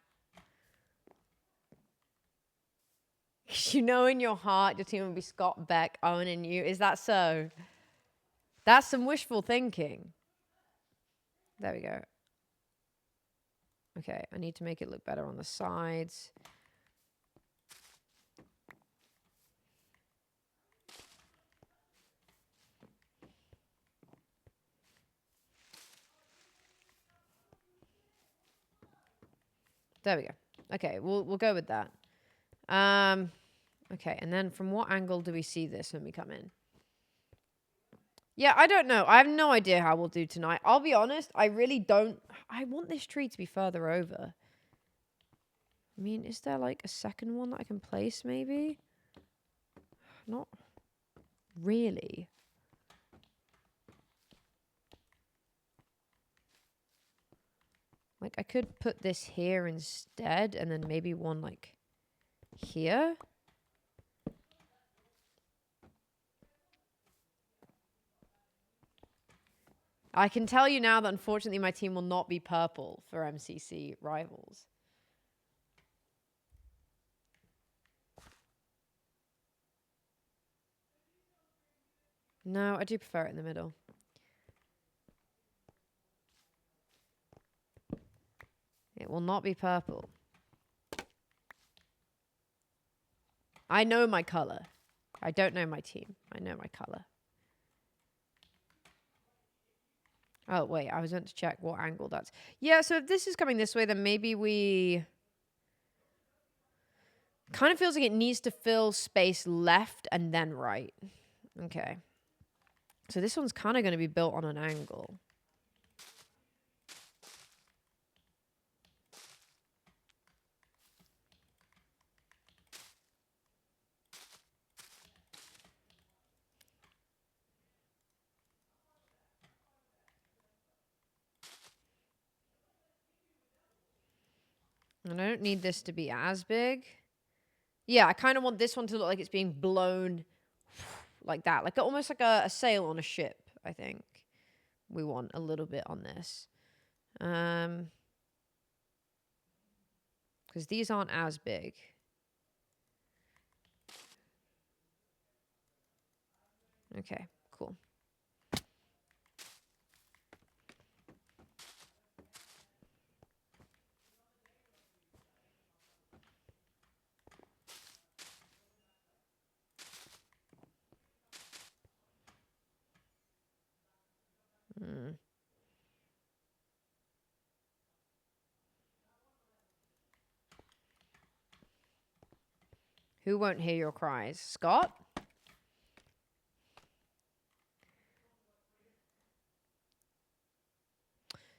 Speaker 1: You know in your heart your team would be Scott, Beck, Owen, and you. Is that so? That's some wishful thinking. There we go. Okay, I need to make it look better on the sides. There we go. Okay, we'll go with that. Okay, and then from what angle do we see this when we come in? Yeah, I don't know. I have no idea how we'll do tonight. I'll be honest, I really don't... I want this tree to be further over. I mean, is there like a second one that I can place maybe? Not really. Like, I could put this here instead, and then maybe one, like, here. I can tell you now that, unfortunately, my team will not be purple for MCC Rivals. No, I do prefer it in the middle. It will not be purple. I know my color. I don't know my team. I know my color. Oh, wait. I was meant to check what angle that's... Yeah, so if this is coming this way, then maybe we... Kind of feels like it needs to fill space left and then right. Okay. So this one's kind of going to be built on an angle. And I don't need this to be as big. Yeah, I kind of want this one to look like it's being blown like that. Like almost like a sail on a ship, I think. We want a little bit on this. Because these aren't as big. Okay, cool. Who won't hear your cries? Scott?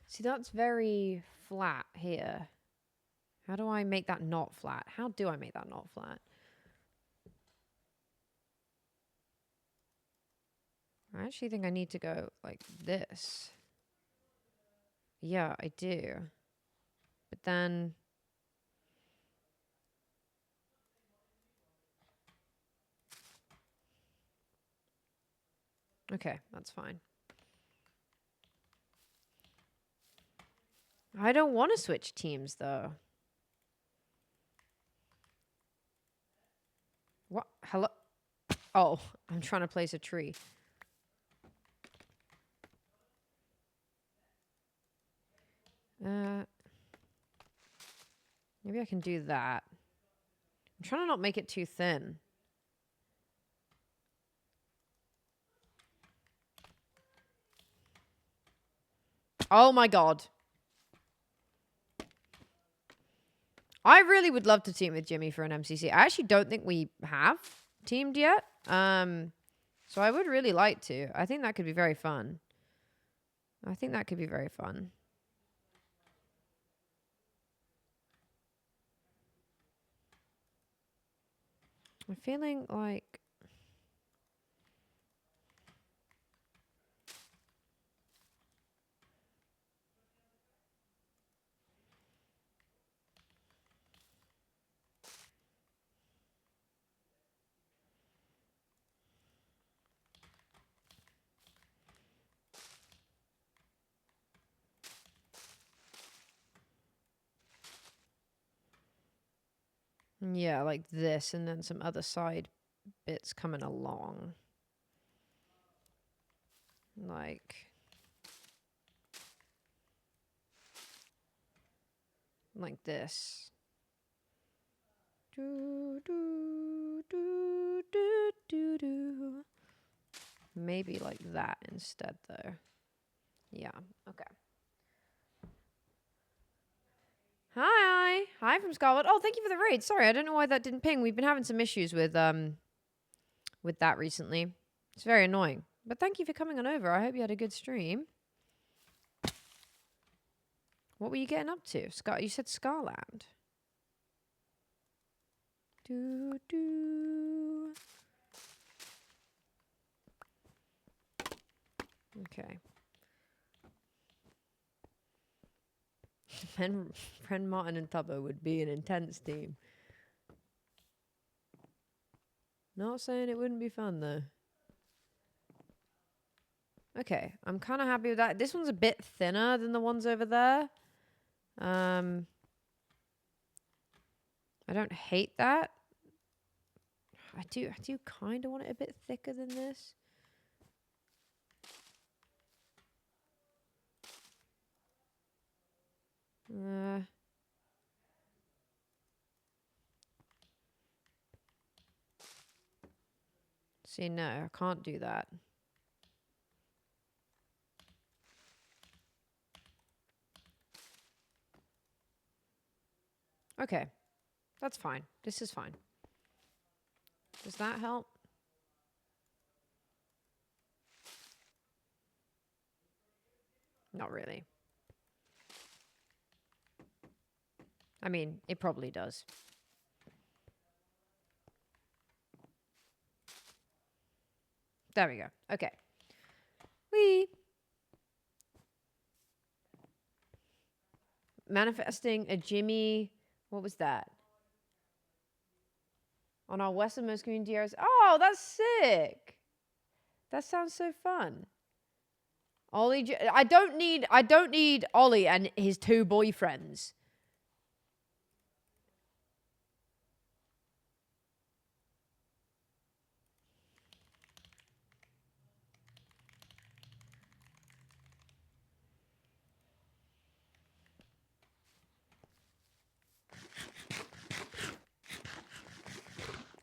Speaker 1: See, that's very flat here. How do I make that not flat? How do I make that not flat? I actually think I need to go like this. Yeah, I do. But then... Okay, that's fine. I don't want to switch teams, though. What? Hello? Oh, I'm trying to place a tree. Maybe I can do that. I'm trying to not make it too thin. Oh my god. I really would love to team with Jimmy for an MCC. I actually don't think we have teamed yet. So I would really like to. I think that could be very fun. I think that could be very fun. I'm feeling like... Yeah, like this, and then some other side bits coming along. Like this. Do, do, do, do, do, do. Maybe like that instead, though. Yeah, okay. Hi, Hi from Scarlet. Oh, thank you for the raid. Sorry, I don't know why that didn't ping. We've been having some issues with that recently. It's very annoying. But thank you for coming on over. I hope you had a good stream. What were you getting up to? You said Scarland. Do do. Okay. Friend Martin and Tubbo would be an intense team. Not saying it wouldn't be fun though. Okay, I'm kind of happy with that. This one's a bit thinner than the ones over there. I don't hate that. I do kind of want it a bit thicker than this. See, no, I can't do that. Okay, that's fine. This is fine. Does that help? Not really. I mean, it probably does. There we go. Okay. Whee! Manifesting a Jimmy. What was that? On our westernmost community areas. Oh, that's sick. That sounds so fun. Ollie, I don't need Ollie and his 2 boyfriends.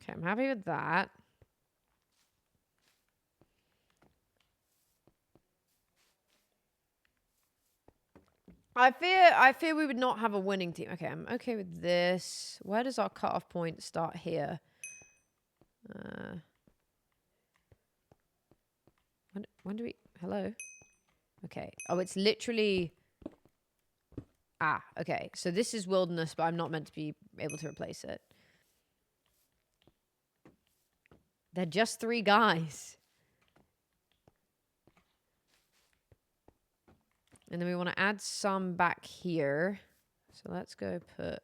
Speaker 1: Okay, I'm happy with that. I fear we would not have a winning team. Okay, I'm okay with this. Where does our cutoff point start here? When do we... Hello? Okay. Oh, it's literally... Ah, okay. So this is wilderness, but I'm not meant to be able to replace it. They're just 3 guys. And then we want to add some back here. So let's go put...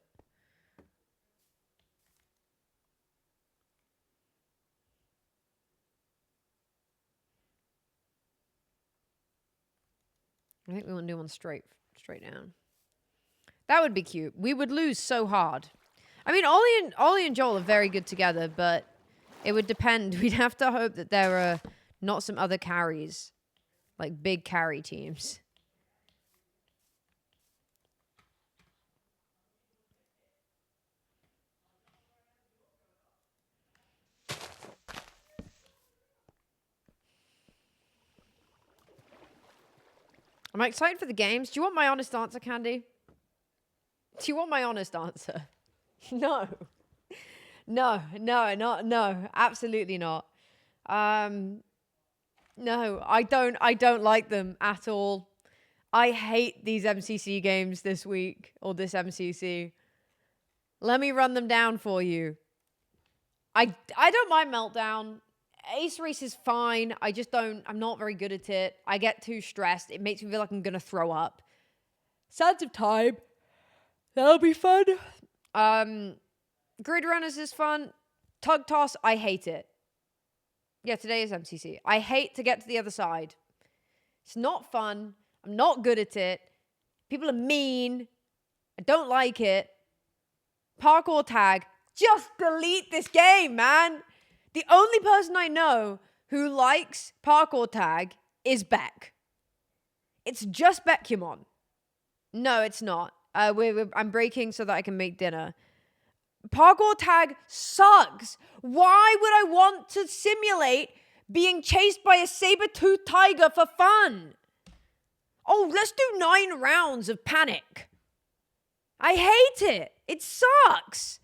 Speaker 1: I think we want to do one straight down. That would be cute. We would lose so hard. I mean, Ollie and Joel are very good together, but it would depend. We'd have to hope that there are not some other carries, like big carry teams. I'm excited for the games. Do you want my honest answer, Candy? Do you want my honest answer? No. No, absolutely not. No, I don't like them at all. I hate these MCC games this week, or this MCC. Let me run them down for you. I don't mind Meltdown. Ace Race is fine. I'm not very good at it. I get too stressed. It makes me feel like I'm gonna throw up. Sands of Time. That'll be fun. Grid Runners is fun. Tug Toss, I hate it. Yeah, today is MCC. I hate to get to the other side. It's not fun. I'm not good at it. People are mean. I don't like it. Parkour Tag. Just delete this game, man. The only person I know who likes Parkour Tag is Beck. It's just Beckumon. No, it's not. I'm breaking so that I can make dinner. Parkour Tag sucks. Why would I want to simulate being chased by a saber-toothed tiger for fun? Oh, let's do 9 rounds of panic. I hate it. It sucks.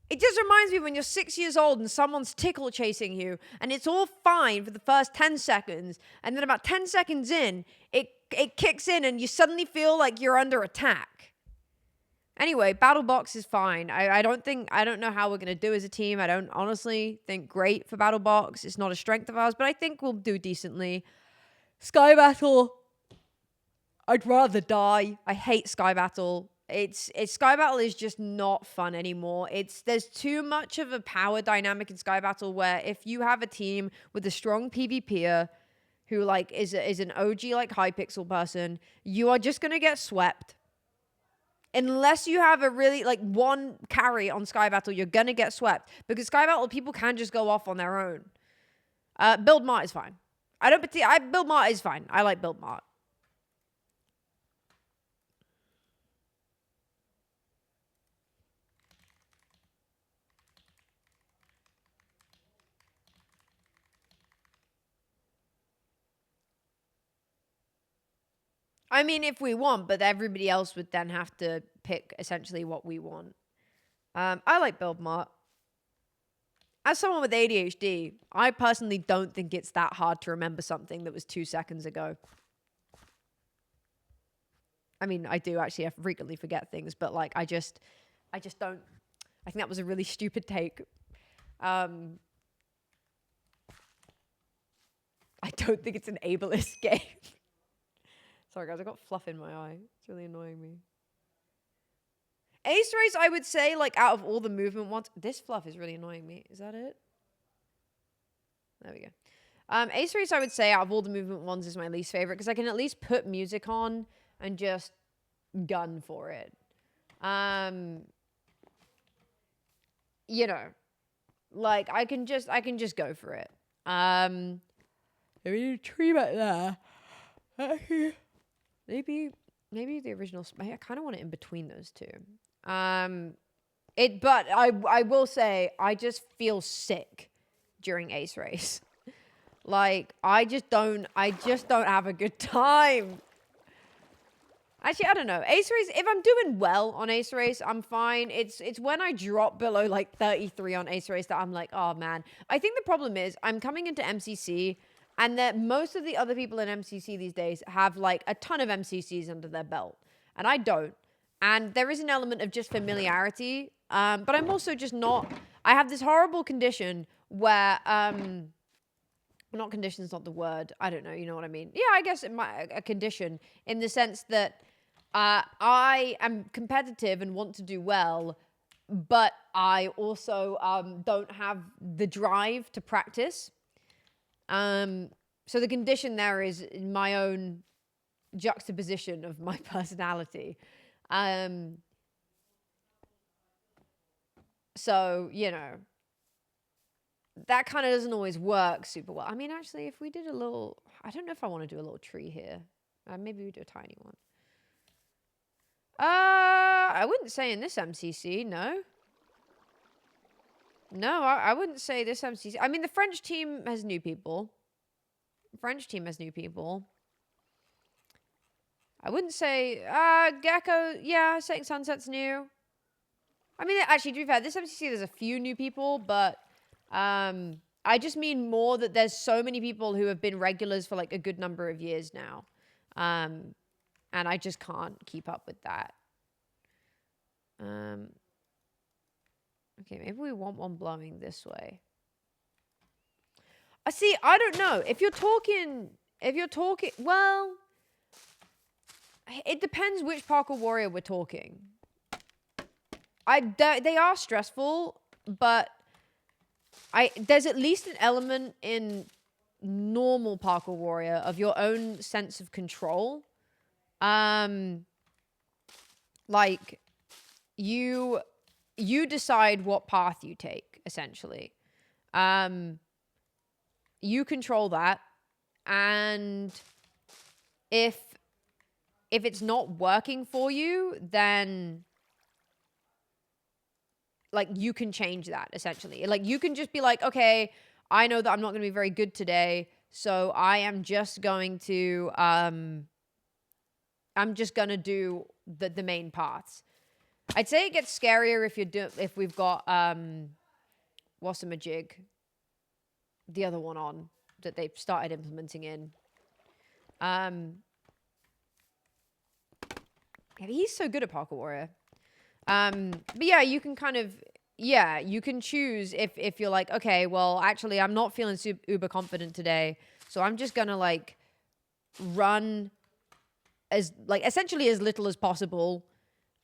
Speaker 1: It just reminds me when you're 6 years old and someone's tickle chasing you and it's all fine for the first 10 seconds. And then about 10 seconds in, it kicks in and you suddenly feel like you're under attack. Anyway, Battle Box is fine. I don't know how we're going to do as a team. I don't honestly think great for Battle Box. It's not a strength of ours, but I think we'll do decently. Sky Battle. I'd rather die. I hate Sky Battle. Sky Battle is just not fun anymore. There's too much of a power dynamic in Sky Battle where if you have a team with a strong PvPer who like is an OG like Hypixel person, you are just gonna get swept. Unless you have a really like one carry on Sky Battle, you're gonna get swept because Sky Battle people can just go off on their own. Build Mart is fine. Build Mart is fine. I like Build Mart. I mean, if we want, but everybody else would then have to pick essentially what we want. I like Build Mart. As someone with ADHD, I personally don't think it's that hard to remember something that was 2 seconds ago. I mean, I do actually. I frequently forget things, but like, I just don't. I think that was a really stupid take. I don't think it's an ableist game. Sorry, guys, I got fluff in my eye. It's really annoying me. Ace Race, I would say, like, out of all the movement ones... This fluff is really annoying me. Is that it? There we go. Ace Race, I would say, out of all the movement ones, is my least favorite, because I can at least put music on and just gun for it. You know. Like, I can just go for it. Maybe a tree back there. Maybe the original. I kind of want it in between those two. But I will say I just feel sick during Ace Race. Like I just don't have a good time. Actually, I don't know. Ace Race, if I'm doing well on Ace Race, I'm fine. It's when I drop below like 33 on Ace Race that I'm like, oh man. I think the problem is I'm coming into MCC and that most of the other people in MCC these days have like a ton of MCCs under their belt. And I don't. And there is an element of just familiarity. But I'm also just not... I have this horrible condition where... not condition's not the word. I don't know. You know what I mean? Yeah, I guess a condition in the sense that I am competitive and want to do well, but I also don't have the drive to practice. So the condition there is my own juxtaposition of my personality. So, you know, that kind of doesn't always work super well. I mean, actually, if we did a little... I don't know if I want to do a little tree here. Maybe we do a tiny one. I wouldn't say in this MCC, no. No, I wouldn't say this MCC. I mean, the French team has new people. I wouldn't say... Gecko, yeah, Setting Sunset's new. I mean, actually, to be fair, this MCC, there's a few new people, but... I just mean more that there's so many people who have been regulars for like a good number of years now. And I just can't keep up with that. Okay, maybe we want one blowing this way. See, I don't know. If you're talking, well, it depends which parkour warrior we're talking. They are stressful, but there's at least an element in normal parkour warrior of your own sense of control. Like you decide what path you take, essentially. You control that, and if it's not working for you, then like you can change that essentially. Like you can just be like, okay, I know that I'm not going to be very good today, so I am just going to I'm just gonna do the main paths. I'd say it gets scarier if we've got what's-a-majig, the other one on that they've started implementing in. Yeah, he's so good at Parkour Warrior. But yeah, you can kind of, yeah, you can choose if you're like, okay, well, actually, I'm not feeling uber confident today, so I'm just gonna like run as like essentially as little as possible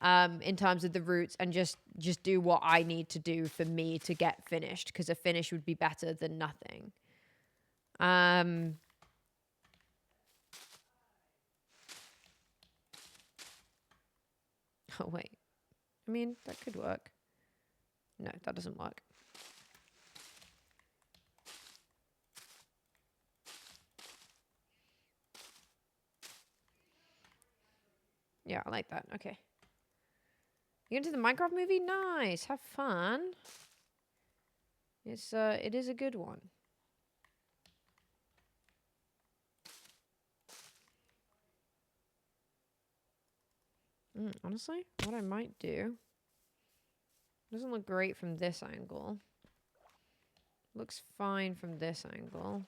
Speaker 1: in terms of the routes, and just do what I need to do for me to get finished, because a finish would be better than nothing. Oh wait, I mean, that could work. No, that doesn't work. Yeah, I like that. Okay. You into the Minecraft movie? Nice. Have fun. It is a good one. Honestly, what I might do, doesn't look great from this angle. Looks fine from this angle.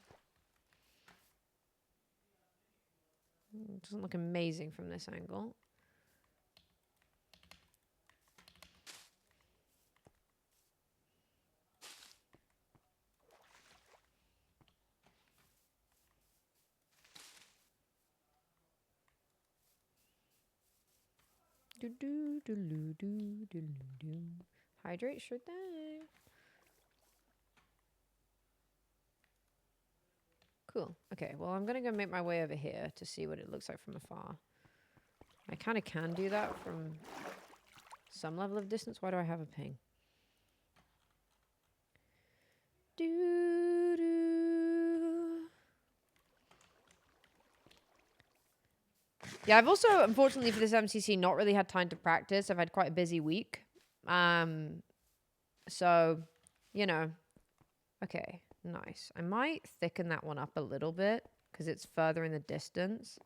Speaker 1: Doesn't look amazing from this angle. Hydrate, sure thing. Cool. Okay, well, I'm gonna go make my way over here to see what it looks like from afar. I kind of can do that from some level of distance. Why do I have a ping? Yeah, I've also, unfortunately for this MCC, not really had time to practice. I've had quite a busy week. So, you know. Okay, nice. I might thicken that one up a little bit because it's further in the distance.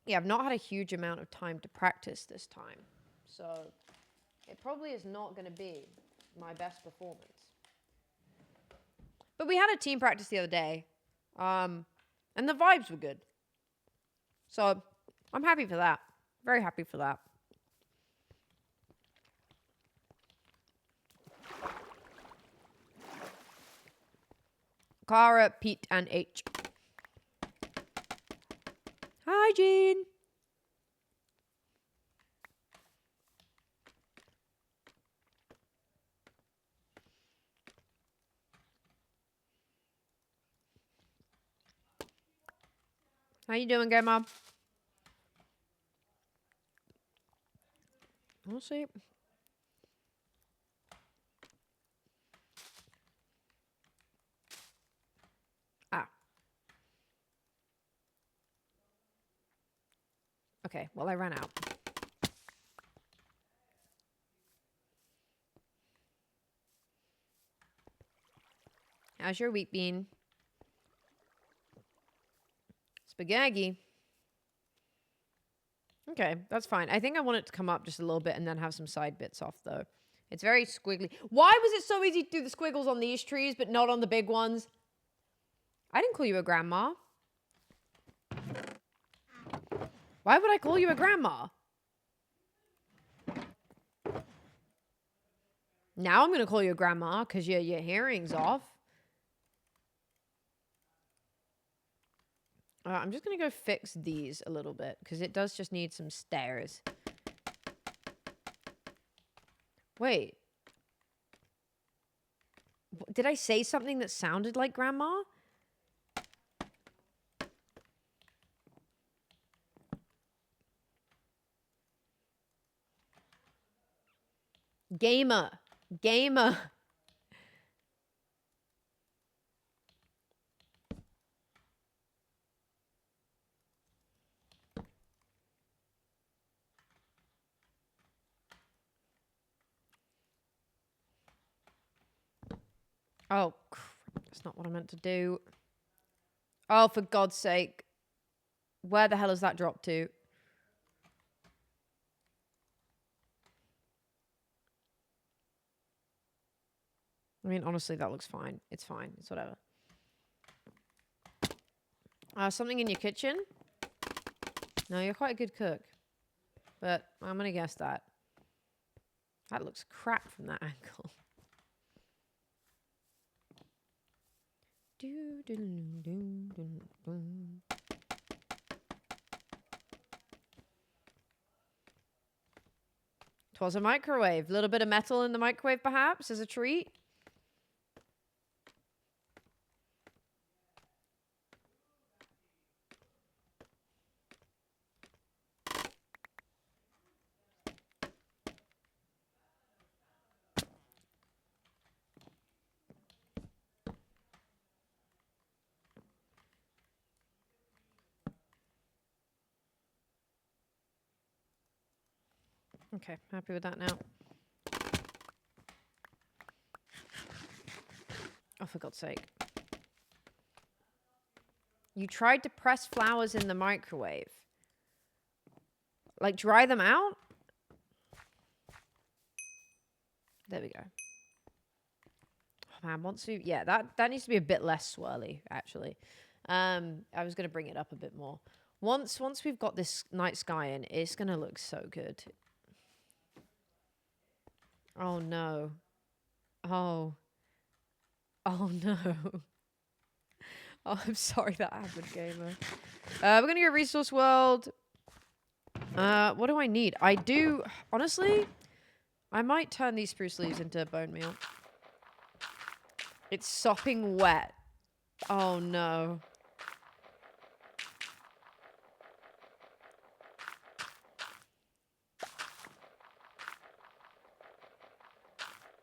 Speaker 1: Yeah, I've not had a huge amount of time to practice this time. So, it probably is not going to be my best performance. But we had a team practice the other day. And the vibes were good. So, I'm happy for that. Very happy for that. Cara, Pete, and H. Hi, Jean. How you doing, Grandma? We'll see. Ah. Okay, well, I ran out. How's your week been? Spaghetti. Okay, that's fine. I think I want it to come up just a little bit and then have some side bits off, though. It's very squiggly. Why was it so easy to do the squiggles on these trees, but not on the big ones? I didn't call you a grandma. Why would I call you a grandma? Now I'm going to call you a grandma because your hearing's off. I'm just going to go fix these a little bit because it does just need some stairs. Wait. Did I say something that sounded like grandma? Gamer. Gamer. Oh, crap. That's not what I meant to do. Oh, for God's sake. Where the hell has that dropped to? I mean, honestly, that looks fine. It's fine. It's whatever. Something in your kitchen? No, you're quite a good cook. But I'm going to guess that. That looks crap from that angle. Twas a microwave. A little bit of metal in the microwave, perhaps, as a treat. Okay, happy with that now. Oh, for God's sake. You tried to press flowers in the microwave. Like, dry them out? There we go. Oh, man, once we... Yeah, that needs to be a bit less swirly, actually. I was going to bring it up a bit more. Once we've got this night sky in, it's going to look so good. Oh, no. Oh. Oh, no. Oh, I'm sorry that happened, gamer. We're going to go Resource World. What do I need? I do... Honestly, I might turn these spruce leaves into bone meal. It's sopping wet. Oh, no.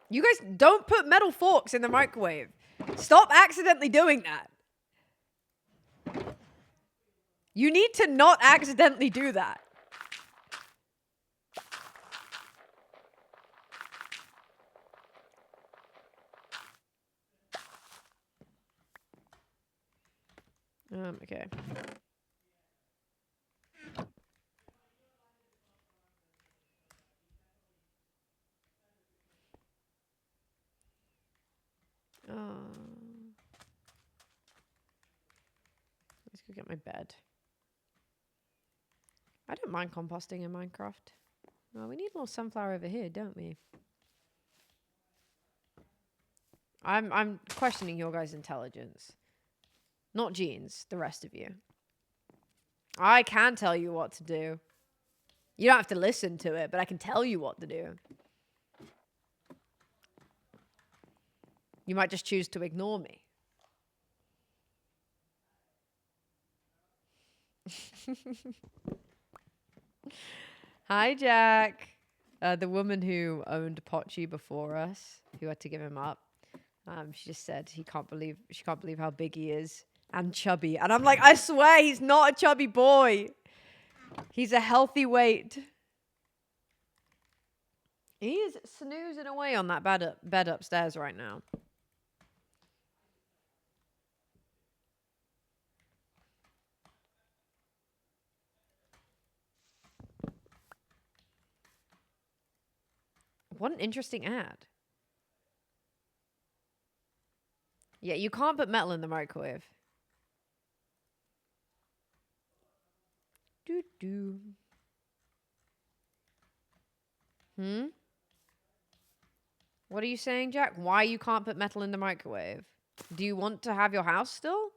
Speaker 1: You guys don't put metal forks in the microwave. Stop accidentally doing that. You need to not accidentally do that. Okay. Let's go get my bed. I don't mind composting in Minecraft. Well, we need more sunflower over here, don't we? I'm questioning your guys' intelligence. Not Jean's, the rest of you. I can tell you what to do. You don't have to listen to it, but I can tell you what to do. You might just choose to ignore me. Hi, Jack. The woman who owned Pochi before us, who had to give him up, she just said she can't believe how big he is and chubby. And I'm like, I swear he's not a chubby boy. He's a healthy weight. He is snoozing away on that bed upstairs right now. What an interesting ad. Yeah, you can't put metal in the microwave. Doo-doo. What are you saying, Jack? Why you can't put metal in the microwave? Do you want to have your house still?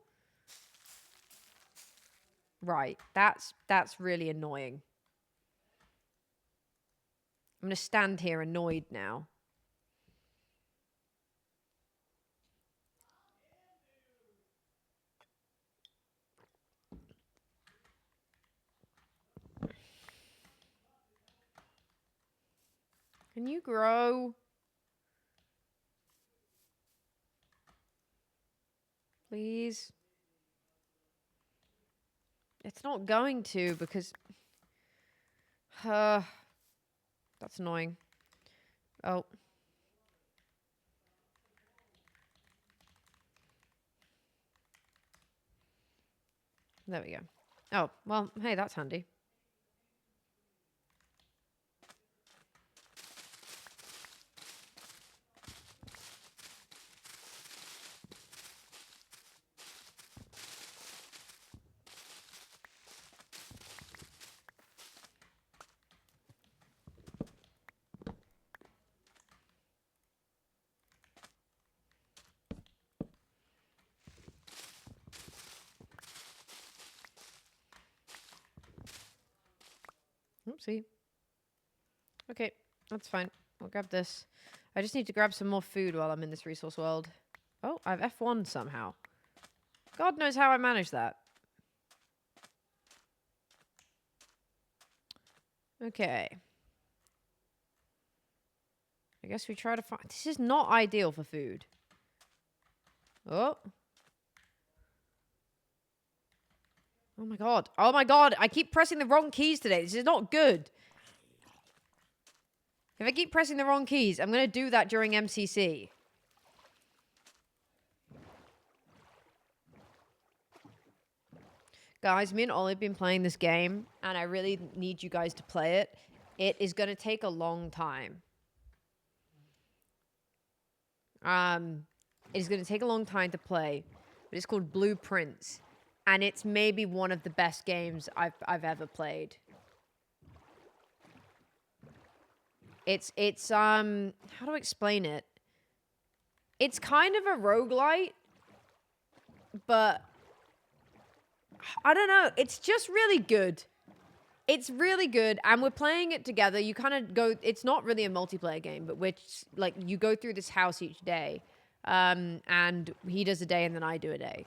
Speaker 1: Right. That's really annoying. I'm going to stand here annoyed now. Can you grow? Please? It's not going to because... that's annoying. Oh. There we go. Oh, well, hey, that's handy. Oopsie. Okay, that's fine. I'll grab this. I just need to grab some more food while I'm in this resource world. Oh, I've F1 somehow. God knows how I managed that. Okay. I guess we try to find... This is not ideal for food. Oh. Oh my god. Oh my god. I keep pressing the wrong keys today. This is not good. If I keep pressing the wrong keys, I'm going to do that during MCC. Guys, me and Ollie have been playing this game, and I really need you guys to play it. It is going to take a long time. It is going to take a long time to play, but it's called Blueprints, and it's maybe one of the best games I've ever played. It's how do I explain it? It's kind of a roguelite, but I don't know. It's just really good. It's really good, and we're playing it together. You kind of go... It's not really a multiplayer game, but which, like, you go through this house each day, and he does a day, and then I do a day.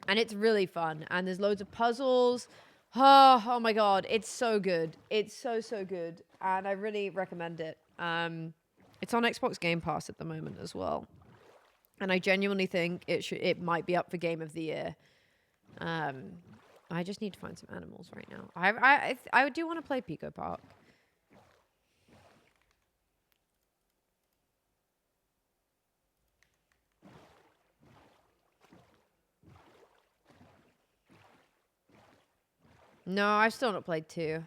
Speaker 1: And it's really fun, and there's loads of puzzles. Oh my god, it's so good. It's so good, and I really recommend it. It's on Xbox Game Pass at the moment as well, and I genuinely think it might be up for Game of the Year. I just need to find some animals right now. I do want to play Pico Park. No, I've still not played 2.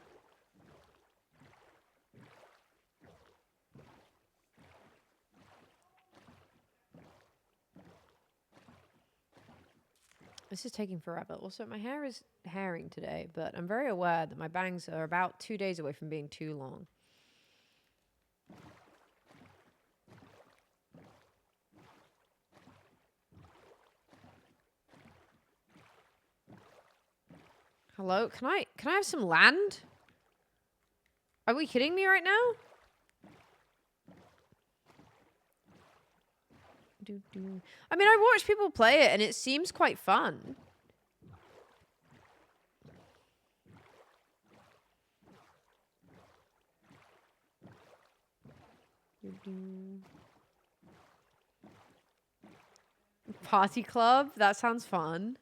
Speaker 1: This is taking forever. Also, my hair is hairing today, but I'm very aware that my bangs are about 2 days away from being too long. Hello? Can I have some land? Are we kidding me right now? I mean, I watch people play it, and it seems quite fun. Party club? That sounds fun.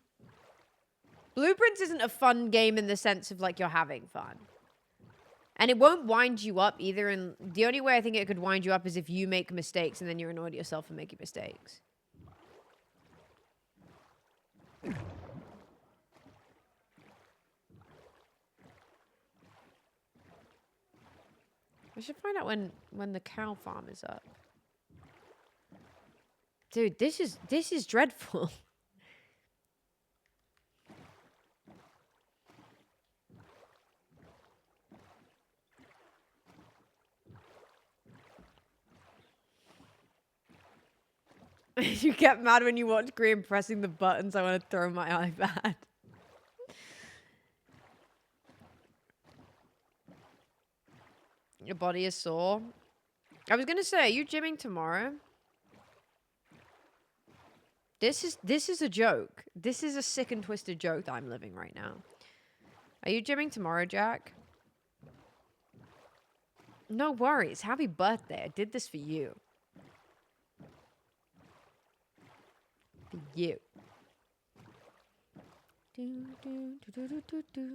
Speaker 1: Blueprints isn't a fun game in the sense of, like, you're having fun. And it won't wind you up either. And the only way I think it could wind you up is if you make mistakes and then you're annoyed at yourself for making mistakes. I should find out when the cow farm is up. Dude, this is dreadful. You get mad when you watch Graham pressing the buttons. I want to throw my iPad. Your body is sore. I was gonna say, are you gymming tomorrow? This is a joke. This is a sick and twisted joke that I'm living right now. Are you gymming tomorrow, Jack? No worries. Happy birthday. I did this for you. For you. Do, do, do, do, do, do.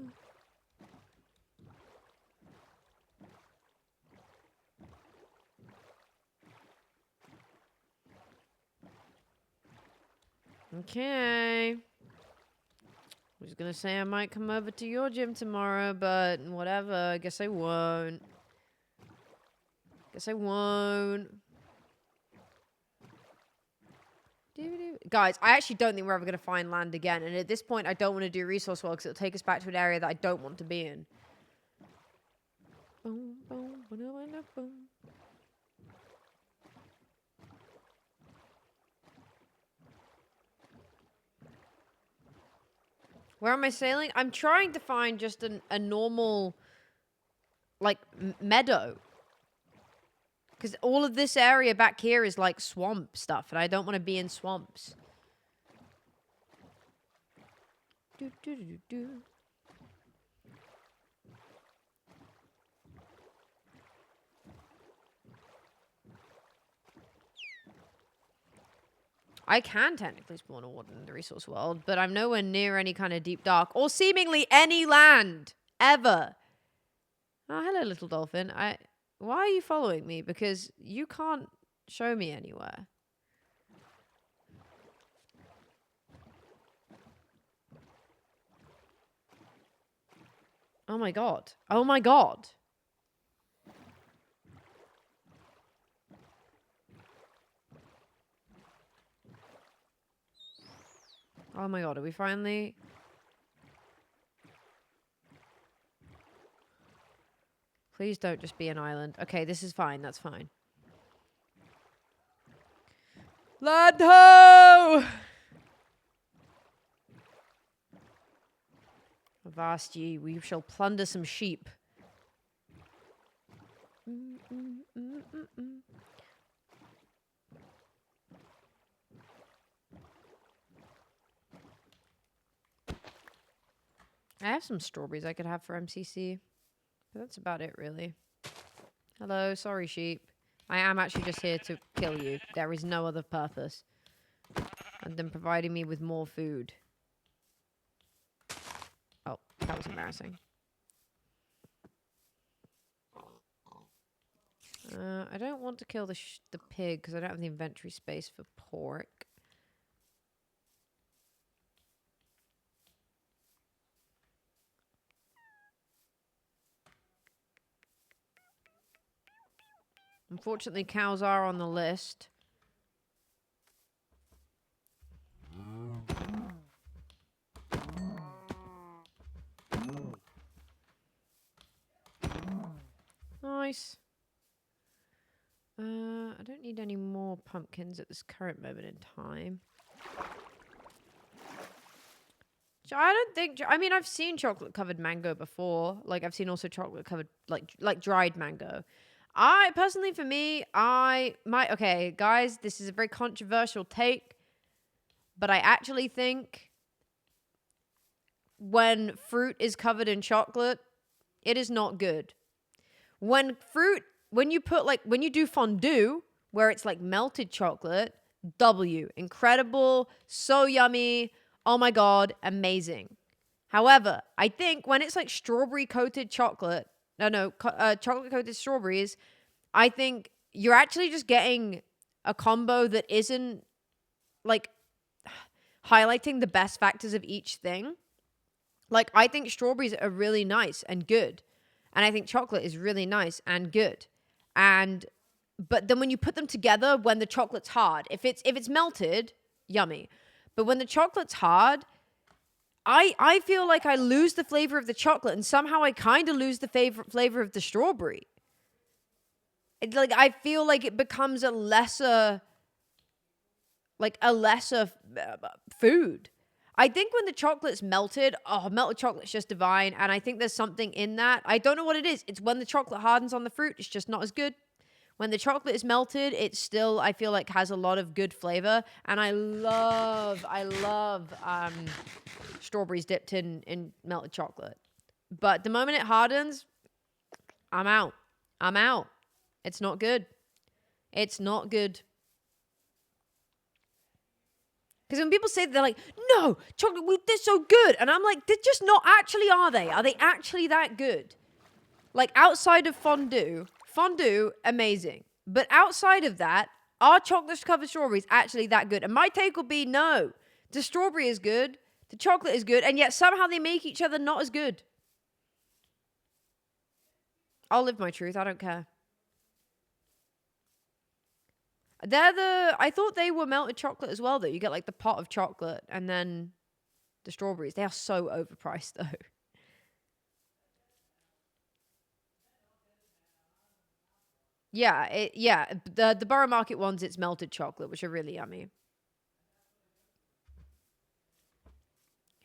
Speaker 1: Okay. was gonna say I might come over to your gym tomorrow, but whatever. I guess I won't. Guess I won't. Guys, I actually don't think we're ever going to find land again. And at this point, I don't want to do resource well because it'll take us back to an area that I don't want to be in. Boom, boom, boom, boom. Where am I sailing? I'm trying to find just a normal, like, meadow. Because all of this area back here is like swamp stuff, and I don't want to be in swamps. Do, do, do, do, do. I can technically spawn a warden in the resource world, but I'm nowhere near any kind of deep dark or seemingly any land ever. Oh, hello, little dolphin. Why are you following me? Because you can't show me anywhere. Oh my god. Oh my god. Oh my god, are we finally... Please don't just be an island. Okay, this is fine. That's fine. Land ho! Avast ye, we shall plunder some sheep. I have some strawberries I could have for MCC. But that's about it, really. Hello, sorry, sheep. I am actually just here to kill you. There is no other purpose. And then providing me with more food. Oh, that was embarrassing. I don't want to kill the pig because I don't have the inventory space for pork. Unfortunately, cows are on the list. Nice. I don't need any more pumpkins at this current moment in time. I don't think... I mean, I've seen chocolate-covered mango before. Like, I've seen also chocolate-covered, like dried mango. Personally, for me, okay, guys, this is a very controversial take, but I actually think when fruit is covered in chocolate, it is not good. When you do fondue, where it's like melted chocolate, incredible, so yummy, oh my god, amazing. However, I think when it's like strawberry-coated chocolate, chocolate-coated strawberries, I think you're actually just getting a combo that isn't, like, highlighting the best factors of each thing. Like, I think strawberries are really nice and good. And I think chocolate is really nice and good. But then when you put them together, when the chocolate's hard, if it's melted, yummy. But when the chocolate's hard... I feel like I lose the flavor of the chocolate, and somehow I kind of lose the flavor of the strawberry. I feel like it becomes a lesser food. I think when the chocolate's melted, melted chocolate's just divine, and I think there's something in that. I don't know what it is. It's when the chocolate hardens on the fruit, it's just not as good. When the chocolate is melted, it still, I feel like, has a lot of good flavor. And I love strawberries dipped in melted chocolate. But the moment it hardens, I'm out. It's not good. It's not good. Because when people say, they're like, no, chocolate, they're so good. And I'm like, they're just not actually, are they? Are they actually that good? Like, outside of fondue, amazing. But outside of that, are chocolate-covered strawberries actually that good? And my take will be no. The strawberry is good. The chocolate is good, and yet somehow they make each other not as good. I'll live my truth. I don't care. I thought they were melted chocolate as well, though. You get like the pot of chocolate and then the strawberries. They are so overpriced, though. Yeah, the Borough Market ones, it's melted chocolate, which are really yummy.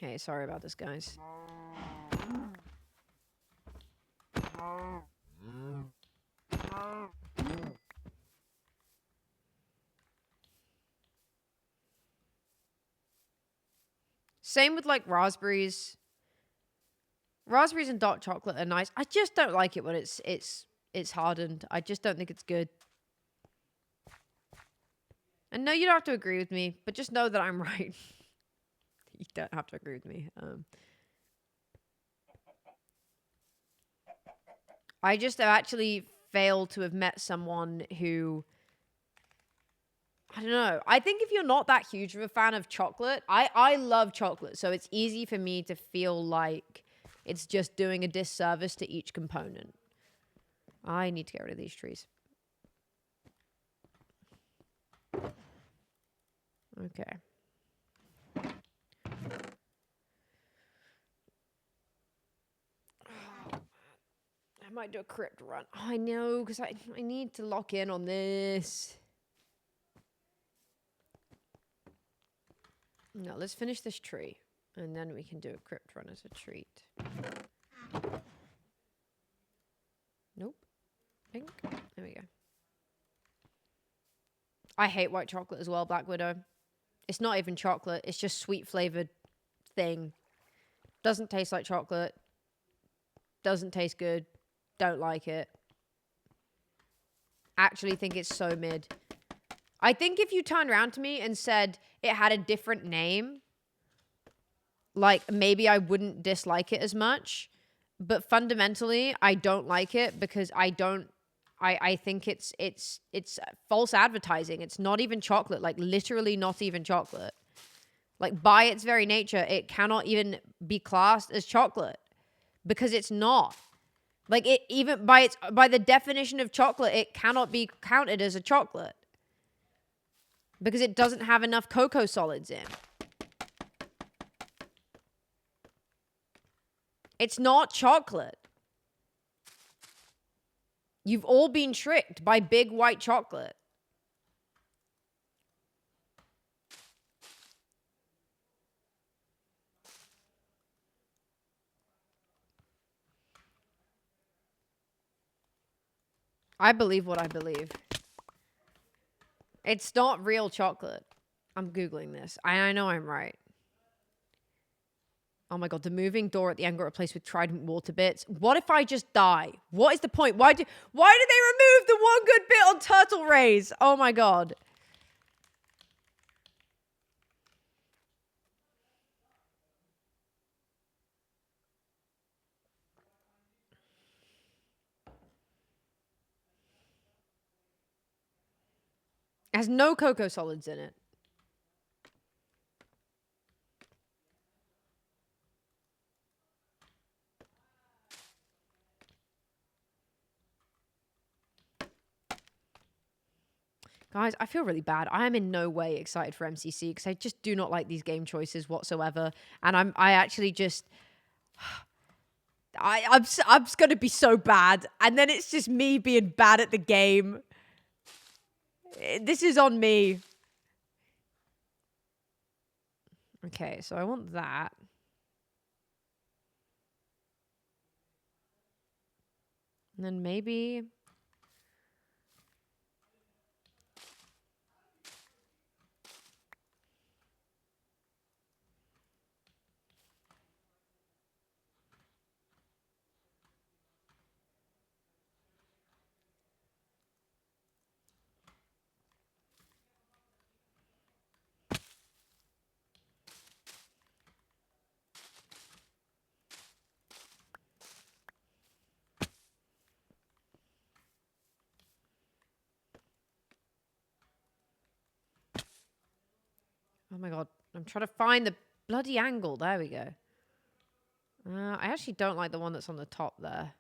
Speaker 1: Okay, sorry about this, guys. Same with like raspberries. Raspberries and dark chocolate are nice. I just don't like it when it's hardened. I just don't think it's good. And no, you don't have to agree with me, but just know that I'm right. You don't have to agree with me. I just have actually failed to have met someone who, I don't know. I think if you're not that huge of a fan of chocolate, I love chocolate, so it's easy for me to feel like it's just doing a disservice to each component. I need to get rid of these trees. Okay. I might do a crypt run. Oh, I know, because I need to lock in on this. No, let's finish this tree. And then we can do a crypt run as a treat. Nope. Pink. There we go. I hate white chocolate as well, Black Widow. It's not even chocolate. It's just sweet flavored thing. Doesn't taste like chocolate. Doesn't taste good. Don't like it. Actually think it's so mid. I think if you turned around to me and said it had a different name, like maybe I wouldn't dislike it as much. But fundamentally, I don't like it because I think it's false advertising. It's not even chocolate, like literally not even chocolate. Like by its very nature, it cannot even be classed as chocolate because it's not. Like it even by the definition of chocolate, it cannot be counted as a chocolate because it doesn't have enough cocoa solids in. It's not chocolate. You've all been tricked by big white chocolate. I believe what I believe. It's not real chocolate. I'm Googling this. I know I'm right. Oh my god, the moving door at the end got replaced with Trident water bits. What if I just die? What is the point? Why did they remove the one good bit on Turtle Rays? Oh my god. It has no cocoa solids in it. Guys, I feel really bad. I am in no way excited for MCC because I just do not like these game choices whatsoever. And I actually just... I'm just going to be so bad. And then it's just me being bad at the game. This is on me. Okay, so I want that. And then maybe... Oh my god, I'm trying to find the bloody angle. There we go. I actually don't like the one that's on the top there.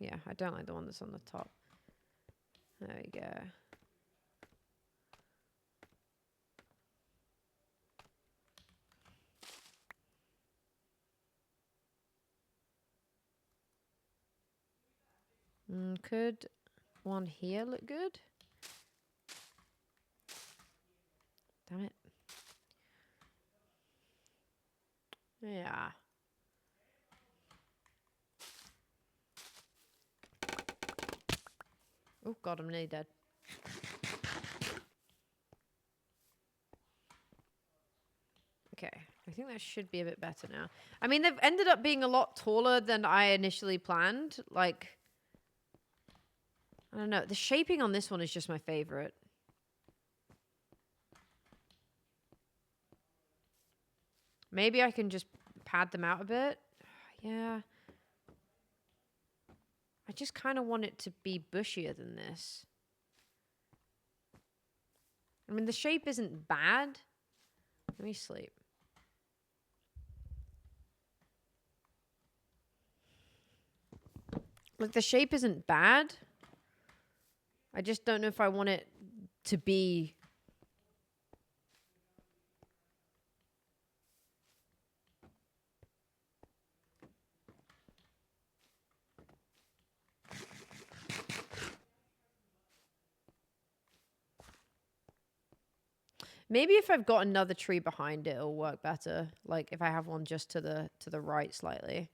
Speaker 1: Yeah, I don't like the one that's on the top. There we go. Could one here look good? Damn it. Yeah. Oh god, I'm nearly dead. Okay, I think that should be a bit better now. I mean, they've ended up being a lot taller than I initially planned. Like, I don't know. The shaping on this one is just my favorite. Maybe I can just pad them out a bit. Yeah. I just kind of want it to be bushier than this. I mean, the shape isn't bad. Let me sleep. Like, the shape isn't bad. I just don't know if I want it to be... Maybe if I've got another tree behind it, it'll work better. Like, if I have one just to the right slightly.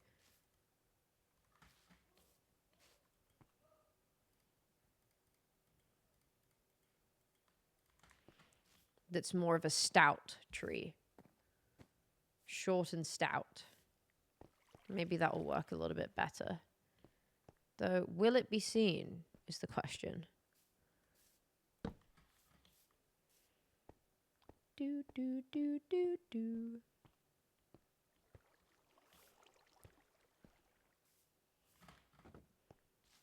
Speaker 1: That's more of a stout tree. Short and stout. Maybe that will work a little bit better. Though, will it be seen is the question. Do, do, do, do, do.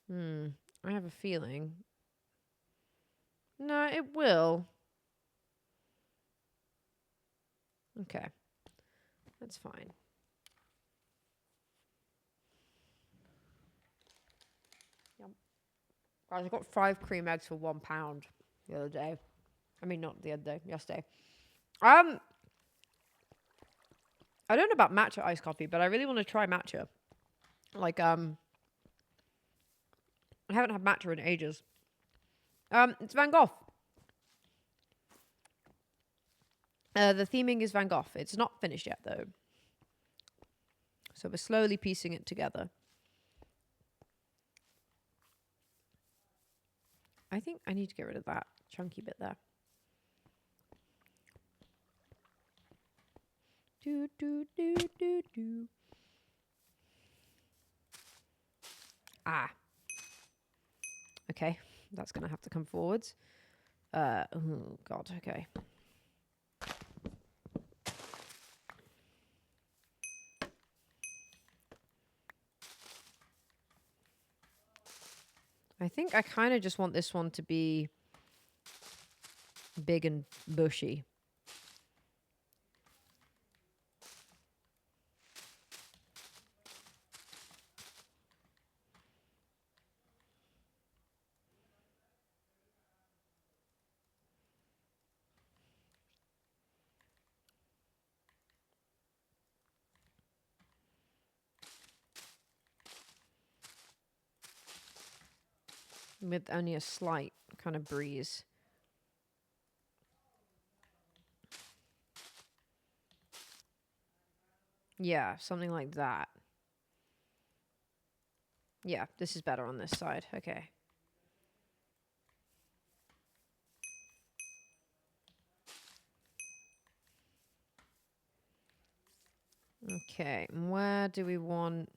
Speaker 1: I have a feeling. No, it will. Okay. That's fine. Yep. Guys, I got 5 cream eggs for £1 the other day. I mean, not the other day, yesterday. I don't know about matcha iced coffee, but I really want to try matcha. Like, I haven't had matcha in ages. It's Van Gogh. The theming is Van Gogh. It's not finished yet, though. So we're slowly piecing it together. I think I need to get rid of that chunky bit there. Do, do, do, do, do. Ah. Okay, that's going to have to come forwards. Oh, God, okay. I think I kind of just want this one to be big and bushy. With only a slight kind of breeze. Yeah, something like that. Yeah, this is better on this side. Okay. Okay, where do we want...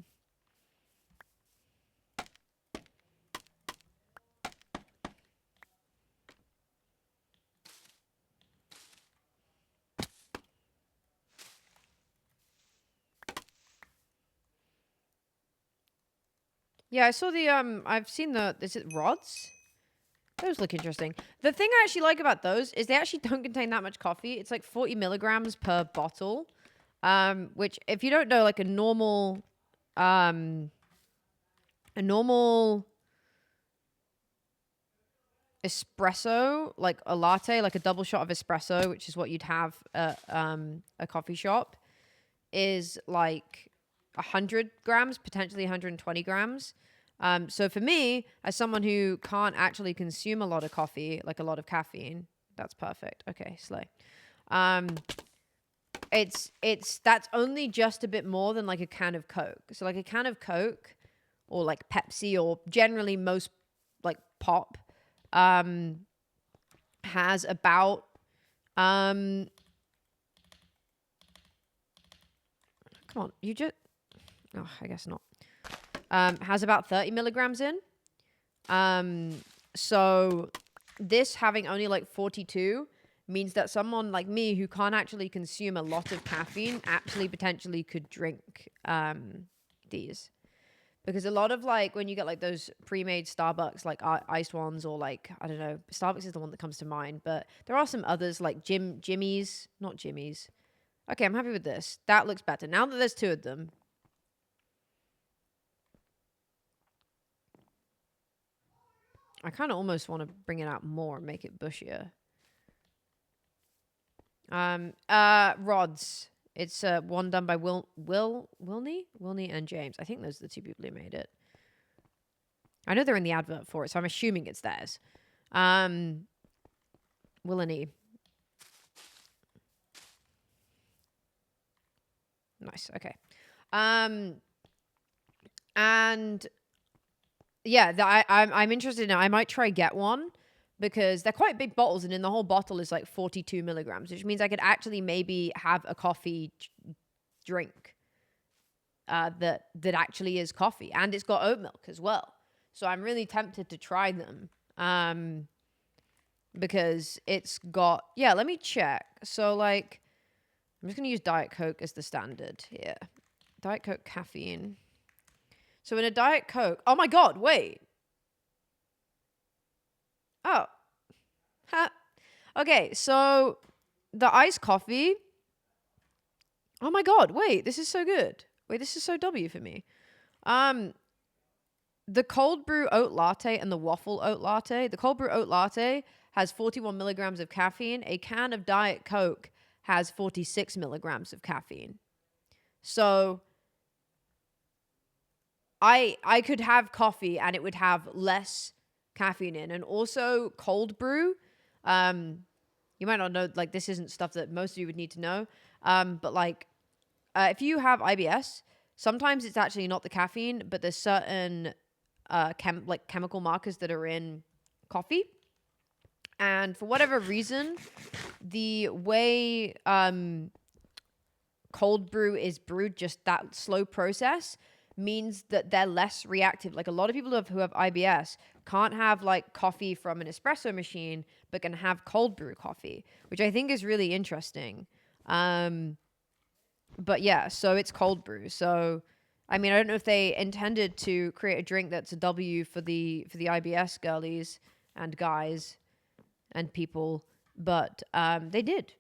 Speaker 1: Yeah, I saw the, I've seen the, is it rods? Those look interesting. The thing I actually like about those is they actually don't contain that much coffee. It's like 40 milligrams per bottle. Which if you don't know, like a normal espresso, like a latte, like a double shot of espresso, which is what you'd have at a coffee shop, is like 100 grams, potentially 120 grams. So for me, as someone who can't actually consume a lot of coffee, like a lot of caffeine, that's perfect. Okay, slay. That's only just a bit more than like a can of Coke. So like a can of Coke or like Pepsi or generally most like pop has about come on, you just I guess not. Has about 30 milligrams in. So this having only like 42 means that someone like me who can't actually consume a lot of caffeine actually potentially could drink these. Because a lot of like when you get like those pre-made Starbucks like iced ones or like I don't know, Starbucks is the one that comes to mind, but there are some others like Jimmy's, not Jimmy's. Okay, I'm happy with this. That looks better. Now that there's two of them. I kind of almost want to bring it out more and make it bushier. Rods. It's one done by Wilney and James. I think those are the two people who made it. I know they're in the advert for it, so I'm assuming it's theirs. Wilney. Nice. Okay. And yeah, I'm interested in it. I might try get one because they're quite big bottles, and in the whole bottle is like 42 milligrams, which means I could actually maybe have a coffee drink that actually is coffee, and it's got oat milk as well. So I'm really tempted to try them because it's got Let me check. So like, I'm just gonna use Diet Coke as the standard here. Diet Coke caffeine. So in a Diet Coke, oh my God, wait. Oh. Ha. Okay, so the iced coffee. Oh my God, wait, this is so good. Wait, this is so W for me. The cold brew oat latte and the waffle oat latte. The cold brew oat latte has 41 milligrams of caffeine. A can of Diet Coke has 46 milligrams of caffeine. So I could have coffee and it would have less caffeine in. And also cold brew, you might not know, like this isn't stuff that most of you would need to know. But like if you have IBS, sometimes it's actually not the caffeine, but there's certain chemical markers that are in coffee. And for whatever reason, the way cold brew is brewed, just that slow process, means that they're less reactive. Like a lot of people who have IBS can't have like coffee from an espresso machine, but can have cold brew coffee, which I think is really interesting. But yeah, so it's cold brew. So I mean, I don't know if they intended to create a drink that's a W for the IBS girlies and guys and people, but they did.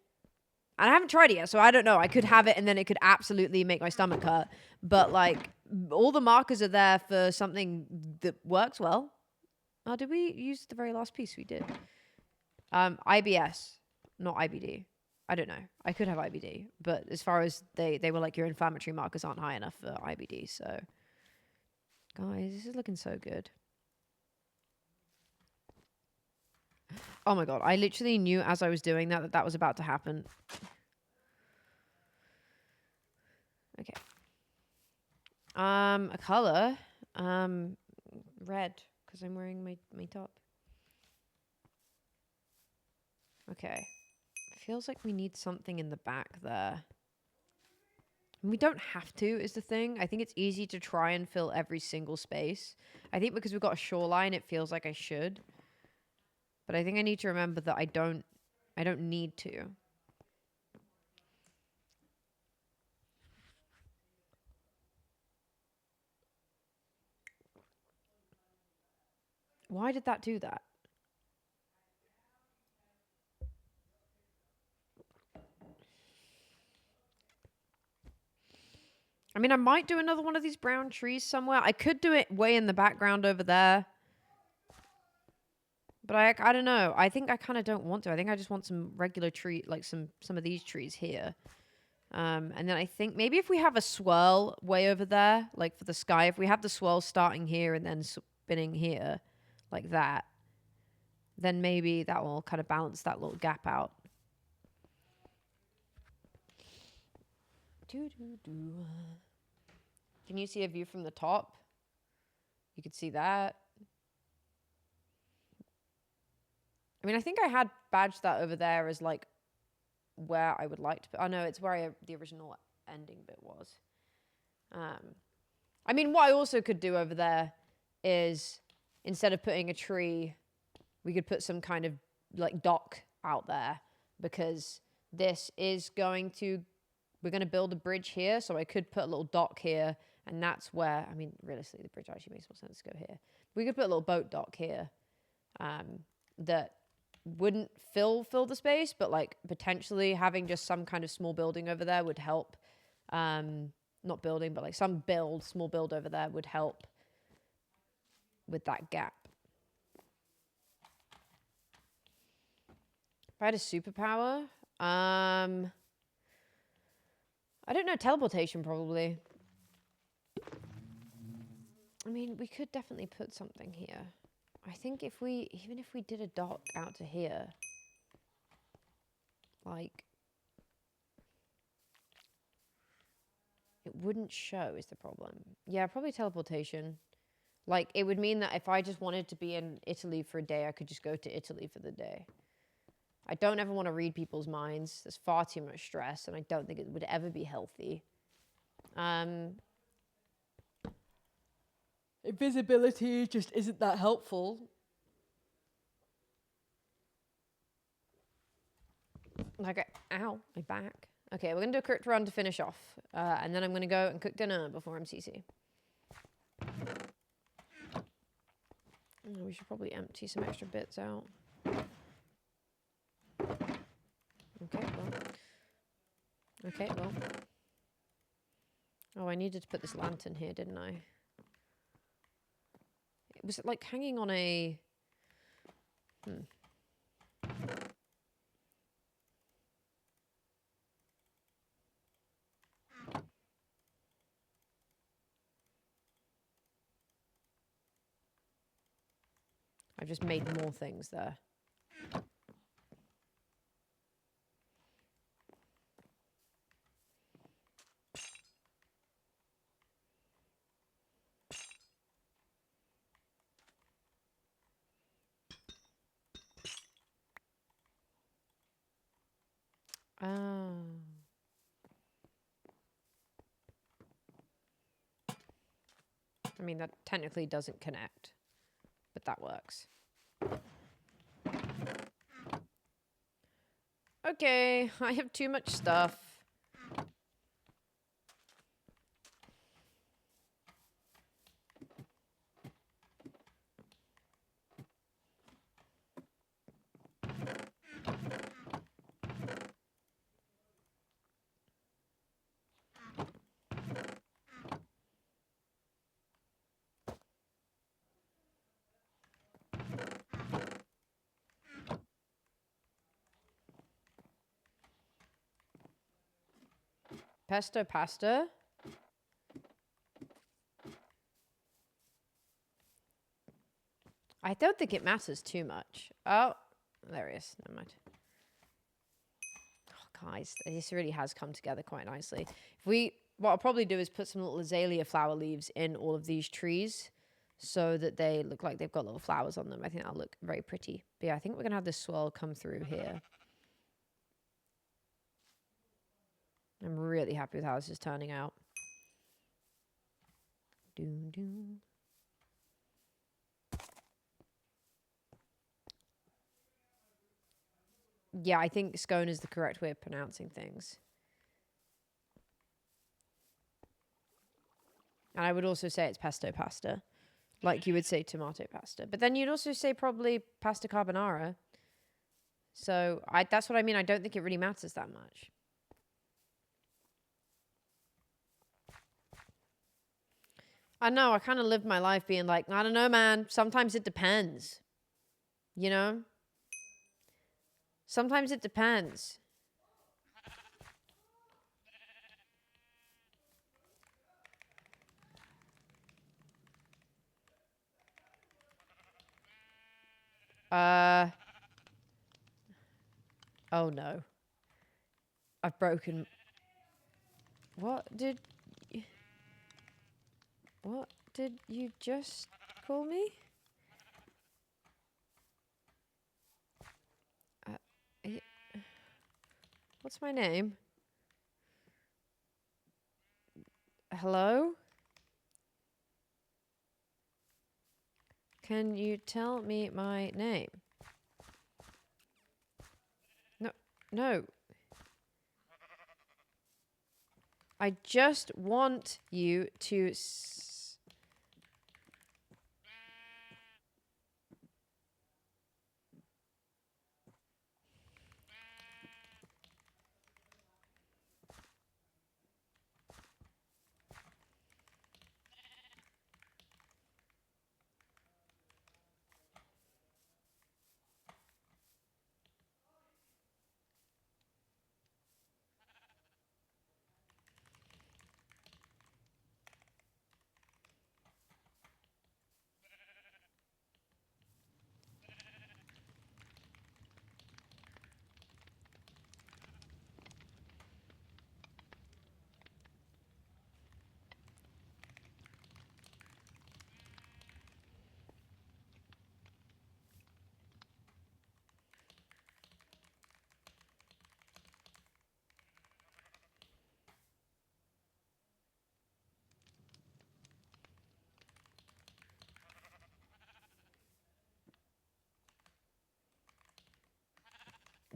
Speaker 1: And I haven't tried it yet, so I don't know. I could have it and then it could absolutely make my stomach hurt. But like all the markers are there for something that works well. Oh, did we use the very last piece? We did. IBS, not IBD. I don't know. I could have IBD, but as far as they were like, your inflammatory markers aren't high enough for IBD. So, guys, this is looking so good. Oh my God, I literally knew as I was doing that was about to happen. Okay. A color, red, because I'm wearing my top. Okay. Feels like we need something in the back there. We don't have to, is the thing. I think it's easy to try and fill every single space. I think because we've got a shoreline, it feels like I should. But I think I need to remember that I don't need to. Why did that do that? I mean, I might do another one of these brown trees somewhere. I could do it way in the background over there. But I don't know. I think I kind of don't want to. I think I just want some regular tree, like some of these trees here. And then I think maybe if we have a swirl way over there, like for the sky, if we have the swirl starting here and then spinning here, like that, then maybe that will kind of balance that little gap out. Can you see a view from the top? You could see that. I mean, I think I had badged that over there as like where I would like to put. Oh no, it's where the original ending bit was. I mean, what I also could do over there is instead of putting a tree, we could put some kind of like dock out there, because this is going to, we're going to build a bridge here. So I could put a little dock here, and that's where, I mean, realistically, the bridge actually makes more sense to go here. We could put a little boat dock here that wouldn't fill the space, but like potentially having just some kind of small building over there would help. Not building, but like some small build over there would help with that gap. If I had a superpower, I don't know, teleportation probably. I mean, we could definitely put something here. I think even if we did a dock out to here, like, it wouldn't show is the problem. Yeah, probably teleportation. Like, it would mean that if I just wanted to be in Italy for a day, I could just go to Italy for the day. I don't ever want to read people's minds. There's far too much stress, and I don't think it would ever be healthy. Invisibility just isn't that helpful. Okay, ow, my back. Okay, we're going to do a quick run to finish off. And then I'm going to go and cook dinner before MCC. We should probably empty some extra bits out. Okay, well. Oh, I needed to put this lantern here, didn't I? It was like hanging on a... I've just made more things there. Oh. I mean, that technically doesn't connect, but that works. Okay, I have too much stuff. Pesto pasta? I don't think it matters too much. Oh, there he is. Never mind. Oh, guys, this really has come together quite nicely. What I'll probably do is put some little azalea flower leaves in all of these trees so that they look like they've got little flowers on them. I think that'll look very pretty. But yeah, I think we're going to have this swirl come through here. I'm really happy with how this is turning out. Doom, doom. Yeah, I think scone is the correct way of pronouncing things. And I would also say it's pesto pasta, like you would say tomato pasta. But then you'd also say probably pasta carbonara. So that's what I mean. I don't think it really matters that much. I know, I kind of lived my life being like, I don't know, man. Sometimes it depends. You know? Sometimes it depends. Oh no. I've broken... What did you just call me? What's my name? Hello? Can you tell me my name? No. I just want you to...